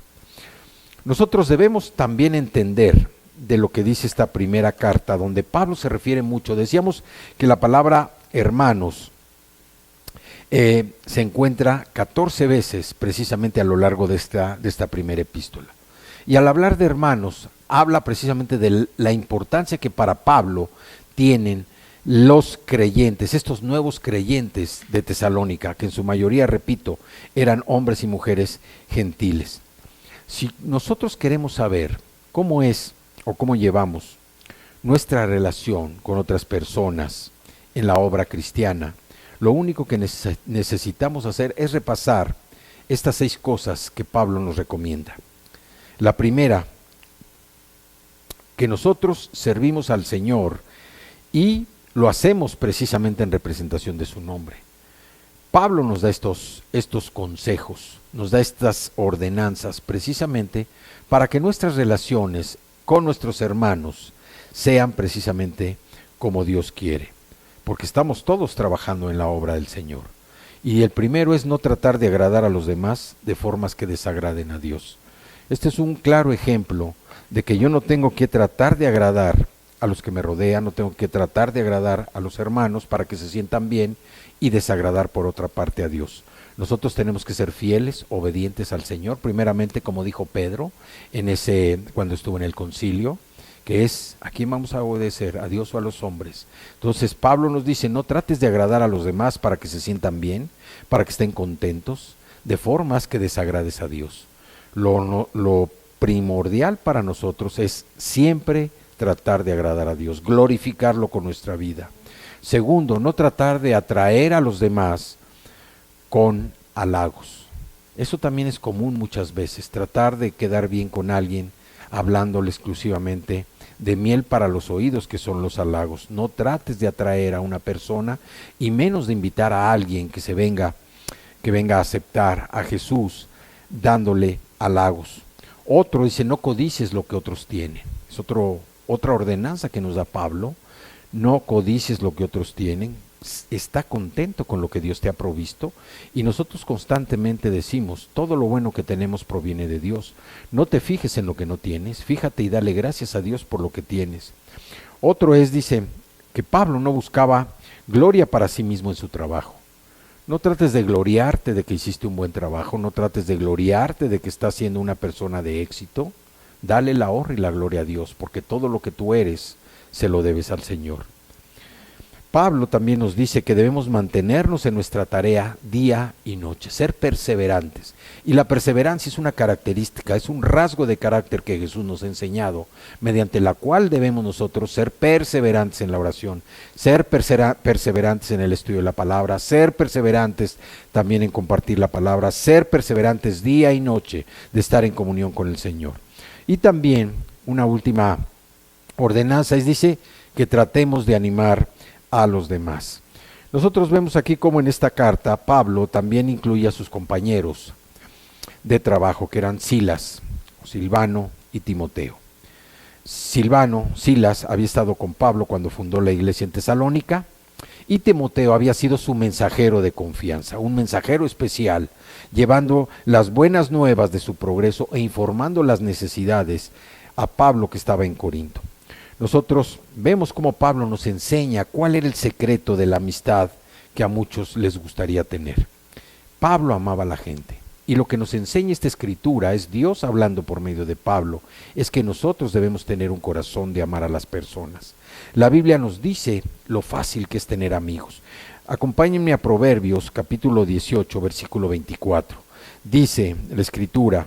Nosotros debemos también entender de lo que dice esta primera carta, donde Pablo se refiere mucho. Decíamos que la palabra hermanos se encuentra 14 veces precisamente a lo largo de esta primera epístola. Y al hablar de hermanos, habla precisamente de la importancia que para Pablo tienen los creyentes, estos nuevos creyentes de Tesalónica, que en su mayoría, repito, eran hombres y mujeres gentiles. Si nosotros queremos saber cómo es o cómo llevamos nuestra relación con otras personas en la obra cristiana, lo único que necesitamos hacer es repasar estas 6 cosas que Pablo nos recomienda. La primera, que nosotros servimos al Señor y lo hacemos precisamente en representación de su nombre. Pablo nos da estos consejos, nos da estas ordenanzas precisamente para que nuestras relaciones con nuestros hermanos sean precisamente como Dios quiere, porque estamos todos trabajando en la obra del Señor. Y el primero es no tratar de agradar a los demás de formas que desagraden a Dios. Este es un claro ejemplo de que yo no tengo que tratar de agradar a los que me rodean, no tengo que tratar de agradar a los hermanos para que se sientan bien y desagradar por otra parte a Dios. Nosotros tenemos que ser fieles, obedientes al Señor, primeramente como dijo Pedro cuando estuvo en el concilio, que es, ¿a quién vamos a obedecer? ¿A Dios o a los hombres? Entonces Pablo nos dice, no trates de agradar a los demás para que se sientan bien, para que estén contentos, de formas que desagrades a Dios. Lo primordial para nosotros es siempre tratar de agradar a Dios, glorificarlo con nuestra vida. Segundo, no tratar de atraer a los demás con halagos. Eso también es común muchas veces, tratar de quedar bien con alguien, hablándole exclusivamente de miel para los oídos, que son los halagos. No trates de atraer a una persona y menos de invitar a alguien que venga a aceptar a Jesús dándole halagos. Otro dice, no codicies lo que otros tienen. Es otra ordenanza que nos da Pablo. No codicies lo que otros tienen. Está contento con lo que Dios te ha provisto, y nosotros constantemente decimos, todo lo bueno que tenemos proviene de Dios. No te fijes en lo que no tienes, fíjate y dale gracias a Dios por lo que tienes. Otro dice, que Pablo no buscaba gloria para sí mismo en su trabajo. No trates de gloriarte de que hiciste un buen trabajo, no trates de gloriarte de que estás siendo una persona de éxito. Dale la honra y la gloria a Dios, porque todo lo que tú eres se lo debes al Señor. Pablo también nos dice que debemos mantenernos en nuestra tarea día y noche, ser perseverantes. Y la perseverancia es una característica, es un rasgo de carácter que Jesús nos ha enseñado, mediante la cual debemos nosotros ser perseverantes en la oración, ser perseverantes en el estudio de la palabra, ser perseverantes también en compartir la palabra, ser perseverantes día y noche de estar en comunión con el Señor. Y también una última ordenanza dice que tratemos de animar a los demás. Nosotros vemos aquí como en esta carta Pablo también incluye a sus compañeros de trabajo, que eran Silas, Silvano y Timoteo. Silas había estado con Pablo cuando fundó la iglesia en Tesalónica, y Timoteo había sido su mensajero de confianza, un mensajero especial, llevando las buenas nuevas de su progreso e informando las necesidades a Pablo, que estaba en Corinto. Nosotros vemos cómo Pablo nos enseña cuál era el secreto de la amistad que a muchos les gustaría tener. Pablo amaba a la gente, y lo que nos enseña esta escritura es Dios hablando por medio de Pablo, es que nosotros debemos tener un corazón de amar a las personas. La Biblia nos dice lo fácil que es tener amigos. Acompáñenme a Proverbios capítulo 18, versículo 24. Dice la escritura: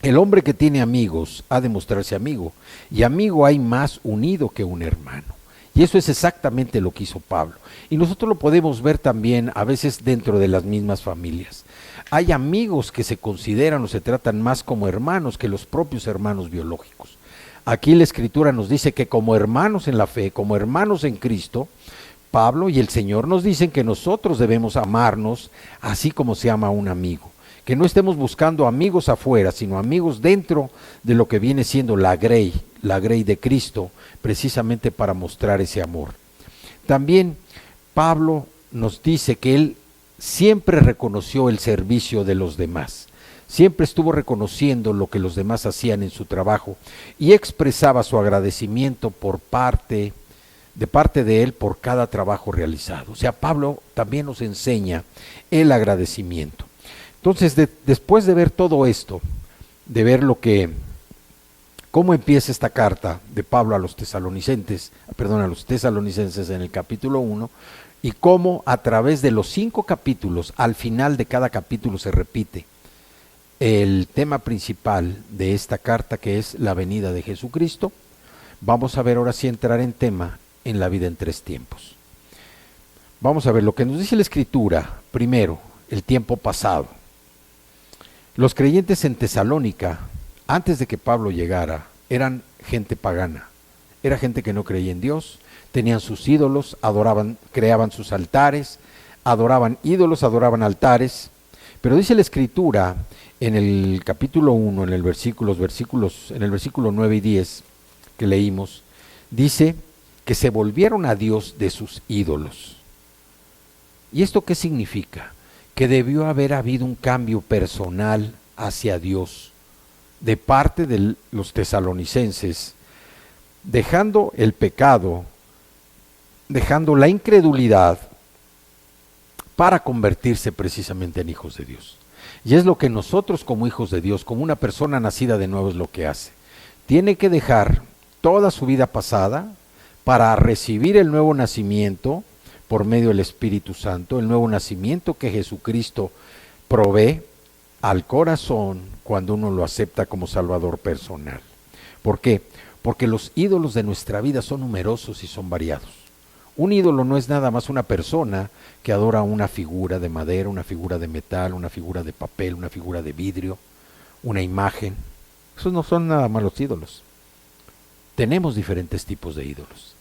el hombre que tiene amigos ha de mostrarse amigo, y amigo hay más unido que un hermano. Y eso es exactamente lo que hizo Pablo. Y nosotros lo podemos ver también a veces dentro de las mismas familias. Hay amigos que se consideran o se tratan más como hermanos que los propios hermanos biológicos. Aquí la Escritura nos dice que como hermanos en la fe, como hermanos en Cristo, Pablo y el Señor nos dicen que nosotros debemos amarnos así como se ama a un amigo. Que no estemos buscando amigos afuera, sino amigos dentro de lo que viene siendo la grey de Cristo, precisamente para mostrar ese amor. También Pablo nos dice que él siempre reconoció el servicio de los demás, siempre estuvo reconociendo lo que los demás hacían en su trabajo y expresaba su agradecimiento de parte de él por cada trabajo realizado. O sea, Pablo también nos enseña el agradecimiento. Entonces, después de ver todo esto, de ver cómo empieza esta carta de Pablo a los tesalonicenses en el capítulo 1, y cómo a través de los 5 capítulos, al final de cada capítulo se repite el tema principal de esta carta, que es la venida de Jesucristo, vamos a ver ahora sí entrar en tema en la vida en 3 tiempos. Vamos a ver lo que nos dice la Escritura. Primero, el tiempo pasado. Los creyentes en Tesalónica, antes de que Pablo llegara, eran gente pagana. Era gente que no creía en Dios, tenían sus ídolos, adoraban, creaban sus altares, adoraban ídolos, adoraban altares, pero dice la Escritura en el capítulo 1, en el versículo 9 y 10 que leímos, dice que se volvieron a Dios de sus ídolos. ¿Y esto qué significa? Que debió haber habido un cambio personal hacia Dios de parte de los tesalonicenses, dejando el pecado, dejando la incredulidad para convertirse precisamente en hijos de Dios. Y es lo que nosotros como hijos de Dios, como una persona nacida de nuevo, es lo que hace. Tiene que dejar toda su vida pasada para recibir el nuevo nacimiento por medio del Espíritu Santo, el nuevo nacimiento que Jesucristo provee al corazón cuando uno lo acepta como Salvador personal. ¿Por qué? Porque los ídolos de nuestra vida son numerosos y son variados. Un ídolo no es nada más una persona que adora una figura de madera, una figura de metal, una figura de papel, una figura de vidrio, una imagen. Esos no son nada más los ídolos. Tenemos diferentes tipos de ídolos.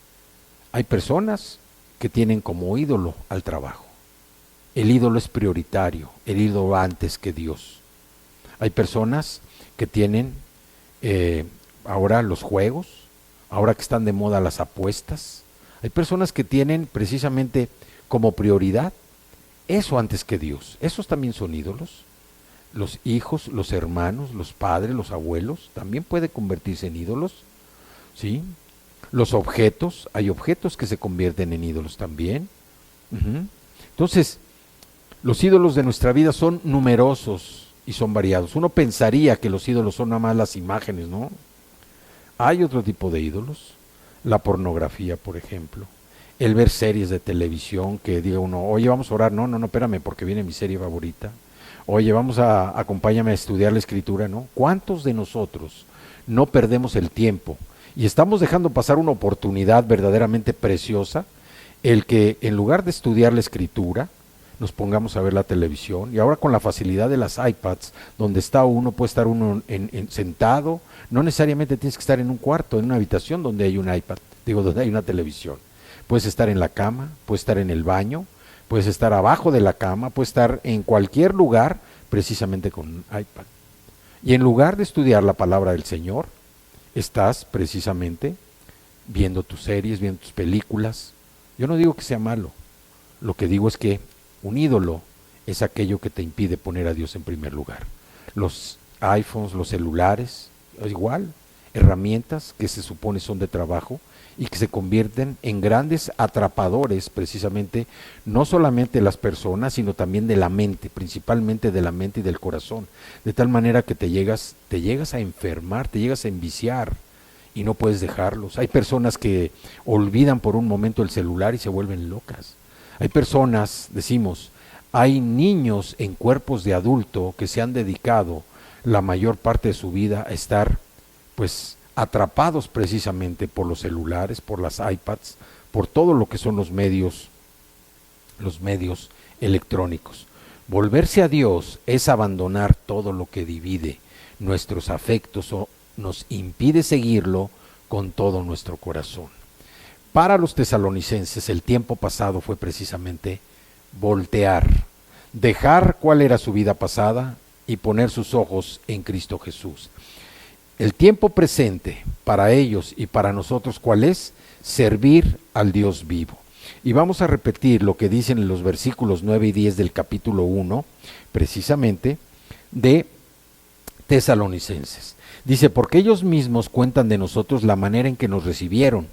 Hay personas que tienen como ídolo al trabajo. El ídolo es prioritario, el ídolo antes que Dios. Hay personas que tienen ahora los juegos, ahora que están de moda las apuestas. Hay personas que tienen precisamente como prioridad eso antes que Dios. Esos también son ídolos. Los hijos, los hermanos, los padres, los abuelos, también puede convertirse en ídolos. ¿Sí? Los objetos, hay objetos que se convierten en ídolos también. Entonces, los ídolos de nuestra vida son numerosos y son variados. Uno pensaría que los ídolos son nada más las imágenes, ¿no? Hay otro tipo de ídolos. La pornografía, por ejemplo, el ver series de televisión que diga uno, oye, vamos a orar, no, espérame, porque viene mi serie favorita. Oye, acompáñame a estudiar la Escritura, ¿no? ¿Cuántos de nosotros no perdemos el tiempo y estamos dejando pasar una oportunidad verdaderamente preciosa, el que en lugar de estudiar la Escritura, nos pongamos a ver la televisión? Y ahora con la facilidad de las iPads, donde está uno, puede estar uno sentado, no necesariamente tienes que estar en un cuarto, en una habitación donde hay un iPad, donde hay una televisión. Puedes estar en la cama, puedes estar en el baño, puedes estar abajo de la cama, puedes estar en cualquier lugar precisamente con un iPad. Y en lugar de estudiar la palabra del Señor, estás precisamente viendo tus series, viendo tus películas. Yo no digo que sea malo, lo que digo es que un ídolo es aquello que te impide poner a Dios en primer lugar. Los iPhones, los celulares, igual, herramientas que se supone son de trabajo y que se convierten en grandes atrapadores precisamente, no solamente de las personas, sino también de la mente, principalmente de la mente y del corazón, de tal manera que te llegas a enfermar, te llegas a enviciar y no puedes dejarlos. Hay personas que olvidan por un momento el celular y se vuelven locas. Hay personas, decimos, hay niños en cuerpos de adulto que se han dedicado la mayor parte de su vida a estar pues atrapados precisamente por los celulares, por las iPads, por todo lo que son los medios electrónicos. Volverse a Dios es abandonar todo lo que divide nuestros afectos o nos impide seguirlo con todo nuestro corazón. Para los tesalonicenses el tiempo pasado fue precisamente voltear, dejar cuál era su vida pasada y poner sus ojos en Cristo Jesús. El tiempo presente para ellos y para nosotros, ¿cuál es? Servir al Dios vivo. Y vamos a repetir lo que dicen en los versículos 9 y 10 del capítulo 1, precisamente, de Tesalonicenses. Dice, porque ellos mismos cuentan de nosotros la manera en que nos recibieron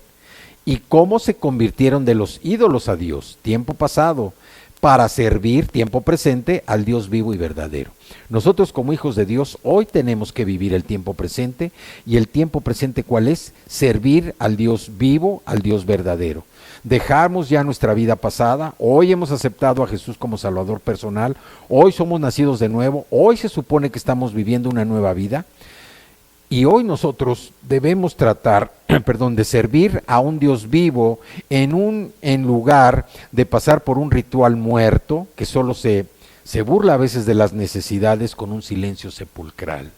y cómo se convirtieron de los ídolos a Dios, tiempo pasado, para servir, tiempo presente, al Dios vivo y verdadero. Nosotros como hijos de Dios hoy tenemos que vivir el tiempo presente, y el tiempo presente ¿cuál es? Servir al Dios vivo, al Dios verdadero. Dejamos ya nuestra vida pasada, hoy hemos aceptado a Jesús como Salvador personal, hoy somos nacidos de nuevo, hoy se supone que estamos viviendo una nueva vida, y hoy nosotros debemos tratar, de servir a un Dios vivo en lugar de pasar por un ritual muerto que solo se burla a veces de las necesidades con un silencio sepulcral.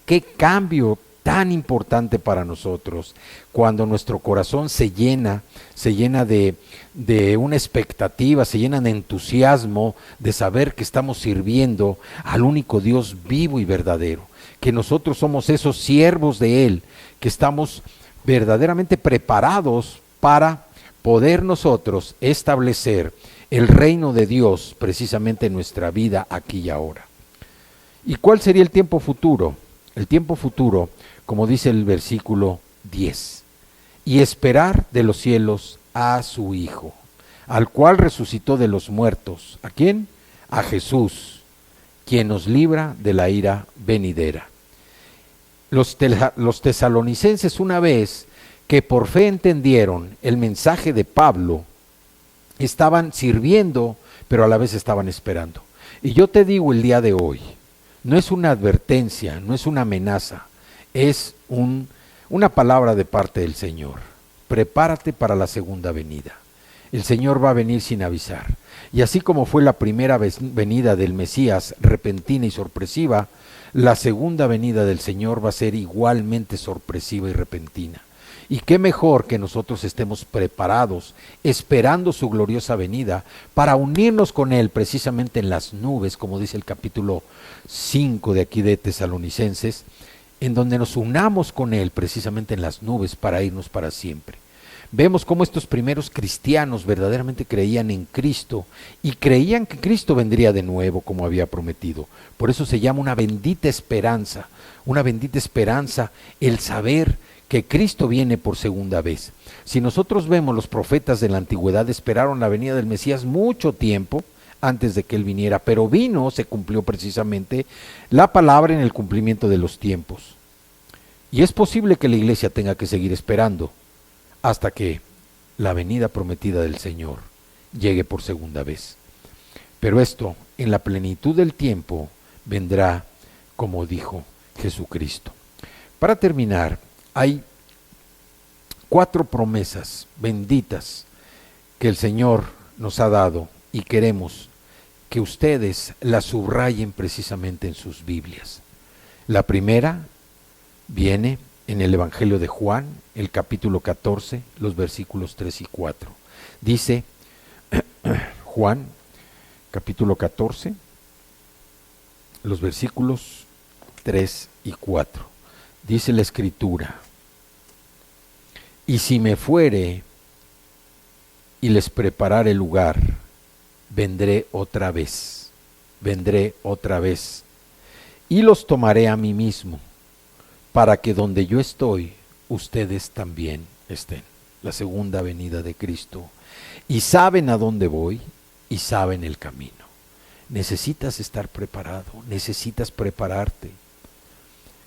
¿Qué cambio tan importante para nosotros, cuando nuestro corazón se llena de una expectativa, se llena de entusiasmo de saber que estamos sirviendo al único Dios vivo y verdadero, que nosotros somos esos siervos de Él, que estamos verdaderamente preparados para poder nosotros establecer el reino de Dios precisamente en nuestra vida aquí y ahora. ¿Y cuál sería el tiempo futuro? El tiempo futuro, como dice el versículo 10, y esperar de los cielos a su Hijo, al cual resucitó de los muertos. ¿A quién? A Jesús, quien nos libra de la ira venidera. Los tesalonicenses, una vez que por fe entendieron el mensaje de Pablo, estaban sirviendo, pero a la vez estaban esperando. Y yo te digo el día de hoy, no es una advertencia, no es una amenaza, es una palabra de parte del Señor. Prepárate para la segunda venida. El Señor va a venir sin avisar. Y así como fue la primera venida del Mesías, repentina y sorpresiva, la segunda venida del Señor va a ser igualmente sorpresiva y repentina. Y qué mejor que nosotros estemos preparados, esperando su gloriosa venida, para unirnos con Él precisamente en las nubes, como dice el capítulo 5 de aquí de Tesalonicenses, en donde nos unamos con Él precisamente en las nubes para irnos para siempre. Vemos cómo estos primeros cristianos verdaderamente creían en Cristo y creían que Cristo vendría de nuevo como había prometido. Por eso se llama una bendita esperanza el saber que Cristo viene por segunda vez. Si nosotros vemos, los profetas de la antigüedad esperaron la venida del Mesías mucho tiempo antes de que Él viniera, pero vino, se cumplió precisamente la palabra en el cumplimiento de los tiempos. Y es posible que la iglesia tenga que seguir esperando hasta que la venida prometida del Señor llegue por segunda vez. Pero esto, en la plenitud del tiempo, vendrá como dijo Jesucristo. Para terminar, hay 4 promesas benditas que el Señor nos ha dado y queremos que ustedes las subrayen precisamente en sus Biblias. La primera viene en el Evangelio de Juan, el capítulo 14, los versículos 3 y 4. Dice Juan, capítulo 14, los versículos 3 y 4. Dice la Escritura: y si me fuere y les preparare lugar, vendré otra vez, y los tomaré a mí mismo, para que donde yo estoy, ustedes también estén. La segunda venida de Cristo. Y saben a dónde voy y saben el camino. Necesitas estar preparado, necesitas prepararte.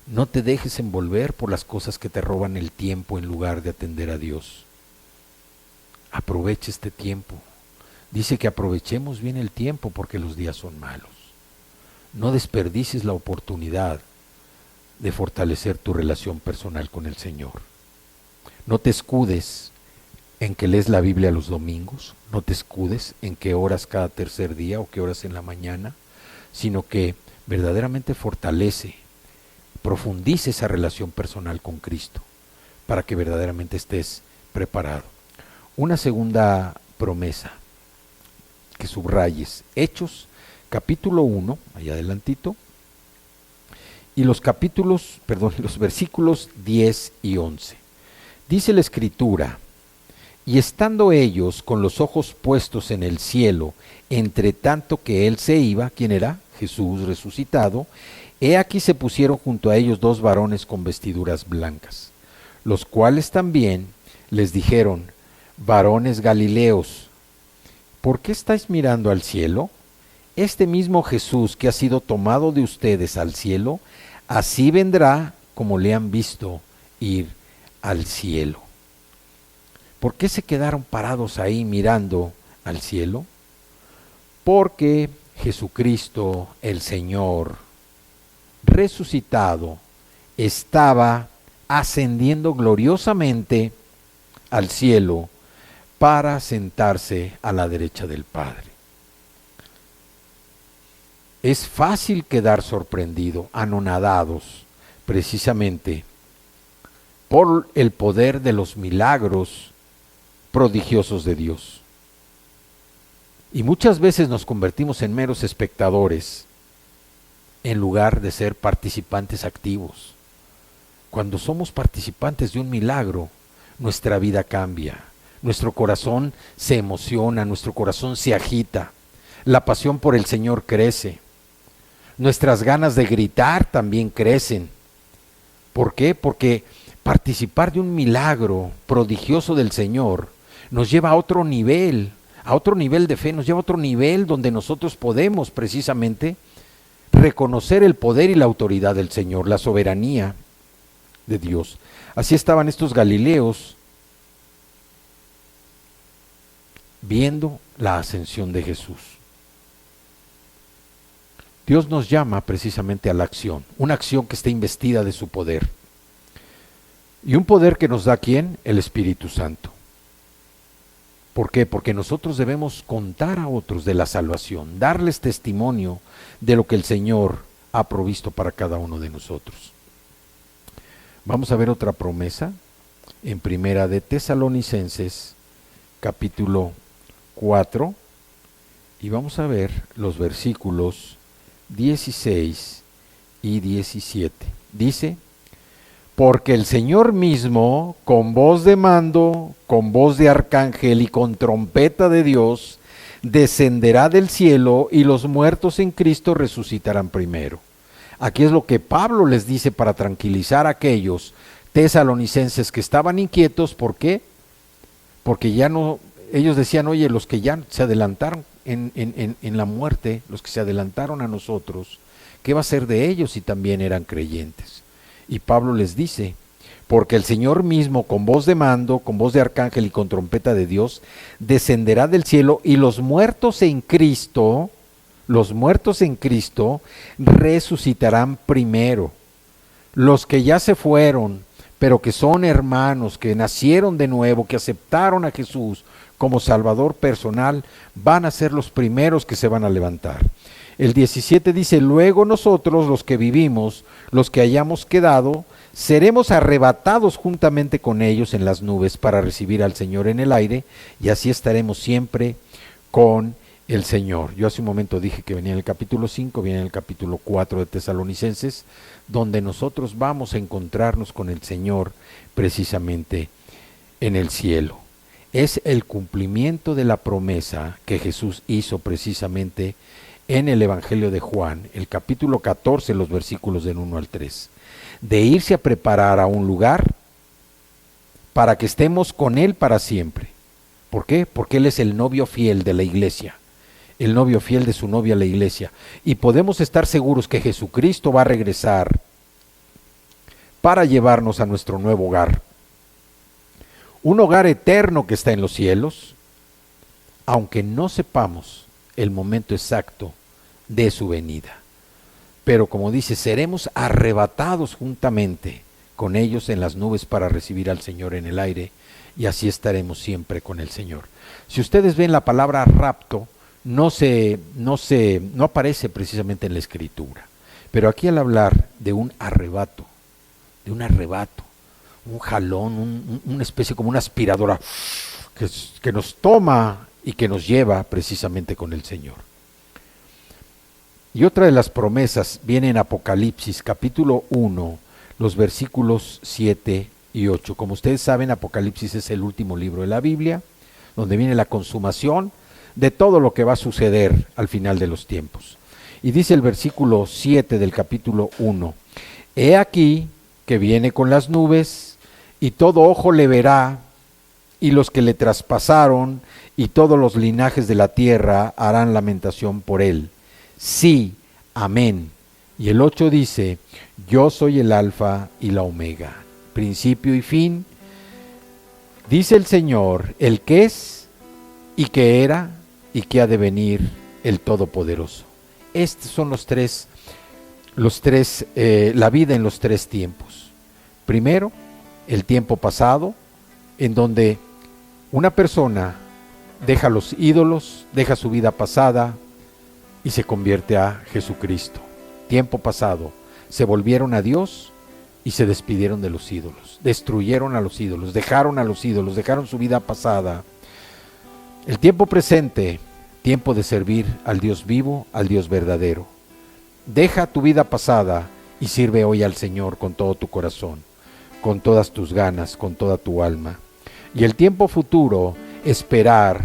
No te dejes envolver por las cosas que te roban el tiempo en lugar de atender a Dios. Aprovecha este tiempo. Dice que aprovechemos bien el tiempo porque los días son malos. No desperdicies la oportunidad de fortalecer tu relación personal con el Señor. No te escudes en que lees la Biblia los domingos, no te escudes en qué horas cada tercer día o qué horas en la mañana, sino que verdaderamente profundice esa relación personal con Cristo para que verdaderamente estés preparado. Una segunda promesa que subrayes, Hechos capítulo 1, allá adelantito, y los versículos 10 y 11. Dice la Escritura: y estando ellos con los ojos puestos en el cielo, entre tanto que él se iba, ¿quién era? Jesús resucitado. He aquí se pusieron junto a ellos 2 varones con vestiduras blancas, los cuales también les dijeron: varones Galileos, ¿por qué estáis mirando al cielo? Este mismo Jesús que ha sido tomado de ustedes al cielo, así vendrá como le han visto ir al cielo. ¿Por qué se quedaron parados ahí mirando al cielo? Porque Jesucristo, el Señor, resucitado, estaba ascendiendo gloriosamente al cielo para sentarse a la derecha del Padre. Es fácil quedar sorprendido, anonadados, precisamente por el poder de los milagros prodigiosos de Dios. Y muchas veces nos convertimos en meros espectadores en lugar de ser participantes activos. Cuando somos participantes de un milagro, nuestra vida cambia, nuestro corazón se emociona, nuestro corazón se agita, la pasión por el Señor crece, nuestras ganas de gritar también crecen. ¿Por qué? Porque participar de un milagro prodigioso del Señor nos lleva a otro nivel de fe, nos lleva a otro nivel donde nosotros podemos precisamente reconocer el poder y la autoridad del Señor, la soberanía de Dios. Así estaban estos galileos viendo la ascensión de Jesús. Dios nos llama precisamente a la acción, una acción que esté investida de su poder. Y un poder que nos da ¿quién? El Espíritu Santo. ¿Por qué? Porque nosotros debemos contar a otros de la salvación, darles testimonio de lo que el Señor ha provisto para cada uno de nosotros. Vamos a ver otra promesa en Primera de Tesalonicenses, capítulo 4, y vamos a ver los versículos 16 y 17. Dice: porque el Señor mismo, con voz de mando, con voz de arcángel y con trompeta de Dios, descenderá del cielo y los muertos en Cristo resucitarán primero. Aquí es lo que Pablo les dice para tranquilizar a aquellos tesalonicenses que estaban inquietos. ¿Por qué? Porque ya no, ellos decían, oye, los que ya se adelantaron en la muerte, los que se adelantaron a nosotros, ¿qué va a ser de ellos si también eran creyentes? Y Pablo les dice, porque el Señor mismo, con voz de mando, con voz de arcángel y con trompeta de Dios, descenderá del cielo y los muertos en Cristo resucitarán primero. Los que ya se fueron, pero que son hermanos, que nacieron de nuevo, que aceptaron a Jesús como Salvador personal, van a ser los primeros que se van a levantar. El 17 dice, luego nosotros los que vivimos, los que hayamos quedado, seremos arrebatados juntamente con ellos en las nubes para recibir al Señor en el aire, y así estaremos siempre con el Señor. Yo hace un momento dije que venía en el capítulo 5, viene en el capítulo 4 de Tesalonicenses, donde nosotros vamos a encontrarnos con el Señor precisamente en el cielo. Es el cumplimiento de la promesa que Jesús hizo precisamente en el Evangelio de Juan, el capítulo 14, los versículos del 1 al 3, de irse a preparar a un lugar para que estemos con Él para siempre. ¿Por qué? Porque Él es el novio fiel de la iglesia, el novio fiel de su novia la iglesia, y podemos estar seguros que Jesucristo va a regresar para llevarnos a nuestro nuevo hogar, un hogar eterno que está en los cielos, aunque no sepamos el momento exacto de su venida. Pero como dice, seremos arrebatados juntamente con ellos en las nubes para recibir al Señor en el aire, y así estaremos siempre con el Señor. Si ustedes ven la palabra rapto, no aparece precisamente en la Escritura, pero aquí al hablar de un arrebato, un jalón, una especie como una aspiradora que nos toma y que nos lleva precisamente con el Señor. Y otra de las promesas viene en Apocalipsis, capítulo 1, los versículos 7 y 8. Como ustedes saben, Apocalipsis es el último libro de la Biblia, donde viene la consumación de todo lo que va a suceder al final de los tiempos. Y dice el versículo 7 del capítulo 1, he aquí que viene con las nubes, y todo ojo le verá, y los que le traspasaron, y todos los linajes de la tierra harán lamentación por él. Sí, amén. Y el 8 dice, yo soy el alfa y la omega, principio y fin, dice el Señor, el que es, y que era, y que ha de venir, el Todopoderoso. Estos son la vida en los tres tiempos. Primero, el tiempo pasado, en donde una persona deja los ídolos, deja su vida pasada y se convierte a Jesucristo. Tiempo pasado, se volvieron a Dios y se despidieron de los ídolos, destruyeron a los ídolos, dejaron su vida pasada. El tiempo presente, tiempo de servir al Dios vivo, al Dios verdadero. Deja tu vida pasada y sirve hoy al Señor con todo tu corazón, con todas tus ganas, con toda tu alma. Y el tiempo futuro, esperar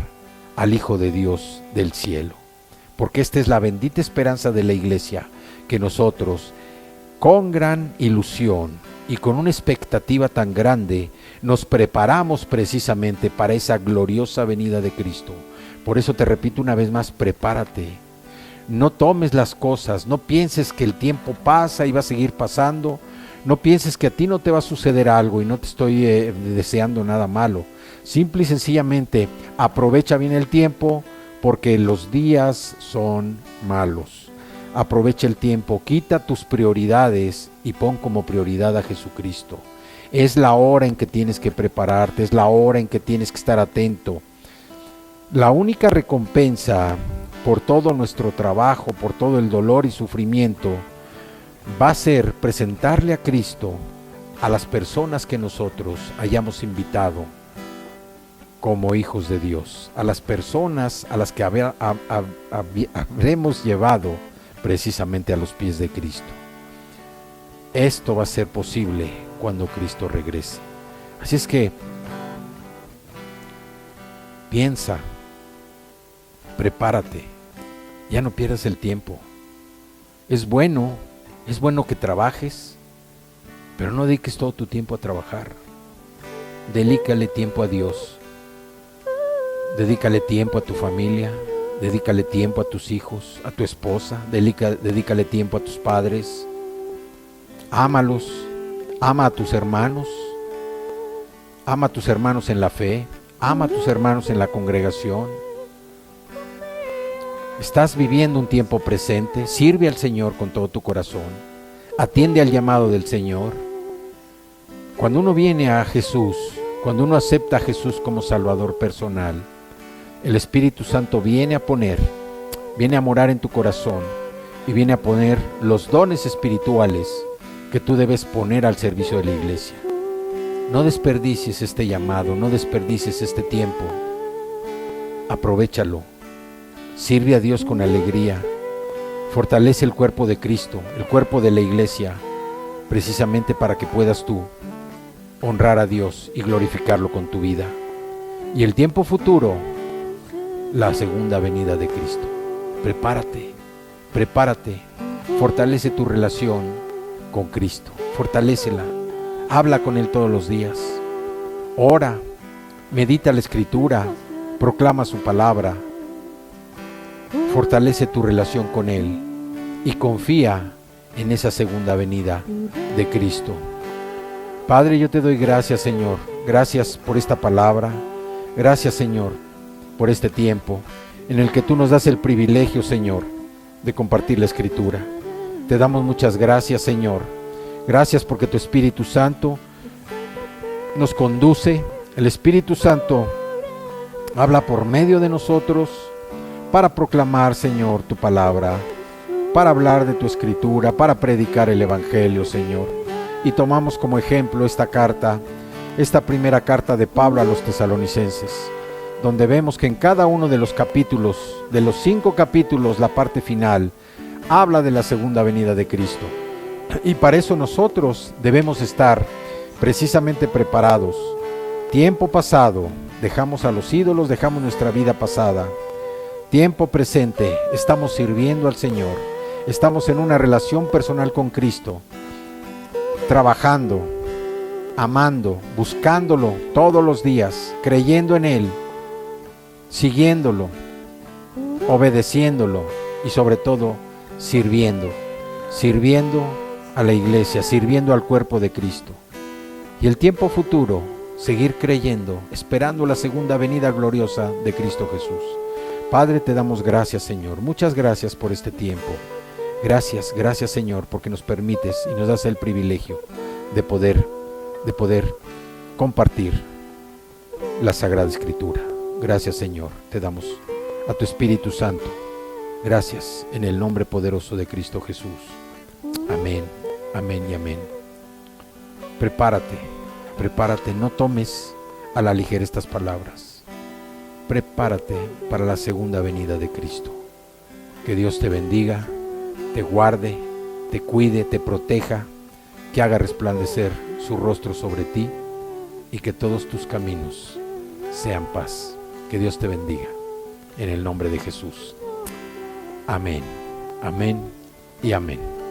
al Hijo de Dios del cielo. Porque esta es la bendita esperanza de la iglesia, que nosotros, con gran ilusión y con una expectativa tan grande, nos preparamos precisamente para esa gloriosa venida de Cristo. Por eso te repito una vez más, prepárate. No tomes las cosas, no pienses que el tiempo pasa y va a seguir pasando. No pienses que a ti no te va a suceder algo, y no te estoy deseando nada malo. Simple y sencillamente aprovecha bien el tiempo, porque los días son malos. Aprovecha el tiempo, quita tus prioridades y pon como prioridad a Jesucristo. Es la hora en que tienes que prepararte, es la hora en que tienes que estar atento. La única recompensa por todo nuestro trabajo, por todo el dolor y sufrimiento, va a ser presentarle a Cristo a las personas que nosotros hayamos invitado como hijos de Dios, a las personas a las que habremos llevado precisamente a los pies de Cristo. Esto va a ser posible cuando Cristo regrese. Así es que piensa, prepárate, ya no pierdas el tiempo. Es bueno que trabajes, pero no dediques todo tu tiempo a trabajar. Dedícale tiempo a Dios. Dedícale tiempo a tu familia, dedícale tiempo a tus hijos, a tu esposa, dedícale tiempo a tus padres. Ámalos, ama a tus hermanos en la fe, ama a tus hermanos en la congregación. Estás viviendo un tiempo presente, sirve al Señor con todo tu corazón, atiende al llamado del Señor. Cuando uno viene a Jesús, cuando uno acepta a Jesús como Salvador personal, el Espíritu Santo viene a morar en tu corazón y viene a poner los dones espirituales que tú debes poner al servicio de la iglesia. No desperdicies este llamado, no desperdicies este tiempo. Aprovéchalo. Sirve a Dios con alegría. Fortalece el cuerpo de Cristo, el cuerpo de la iglesia, precisamente para que puedas tú honrar a Dios y glorificarlo con tu vida. Y el tiempo futuro, la segunda venida de Cristo. Prepárate, fortalece tu relación con Cristo, fortalécela, habla con Él todos los días, ora, medita la Escritura, proclama su palabra, fortalece tu relación con Él y confía en esa segunda venida de Cristo. Padre, yo te doy gracias, Señor, gracias por esta palabra, gracias, Señor, por este tiempo en el que tú nos das el privilegio, Señor, de compartir la Escritura. Te damos muchas gracias, Señor. Gracias porque tu Espíritu Santo nos conduce. El Espíritu Santo habla por medio de nosotros para proclamar, Señor, tu palabra, para hablar de tu Escritura, para predicar el Evangelio, Señor. Y tomamos como ejemplo esta carta, esta primera carta de Pablo a los tesalonicenses, donde vemos que en cada uno de los capítulos, de los 5 capítulos, la parte final, habla de la segunda venida de Cristo. Y para eso nosotros debemos estar precisamente preparados. Tiempo pasado, dejamos a los ídolos, dejamos nuestra vida pasada. Tiempo presente, estamos sirviendo al Señor. Estamos en una relación personal con Cristo, trabajando, amando, buscándolo todos los días, creyendo en Él, siguiéndolo, obedeciéndolo y sobre todo sirviendo a la iglesia, sirviendo al cuerpo de Cristo. Y el tiempo futuro, seguir creyendo, esperando la segunda venida gloriosa de Cristo Jesús. Padre, te damos gracias, Señor. Muchas gracias por este tiempo. Gracias, Señor, porque nos permites y nos das el privilegio de poder compartir la Sagrada Escritura. Gracias, Señor. Te damos a tu Espíritu Santo. Gracias en el nombre poderoso de Cristo Jesús. Amén, amén y amén. prepárate, no tomes a la ligera estas palabras. Prepárate para la segunda venida de Cristo. Que Dios te bendiga, te guarde, te cuide, te proteja, que haga resplandecer su rostro sobre ti y que todos tus caminos sean paz. Que Dios te bendiga, en el nombre de Jesús. Amén, amén y amén.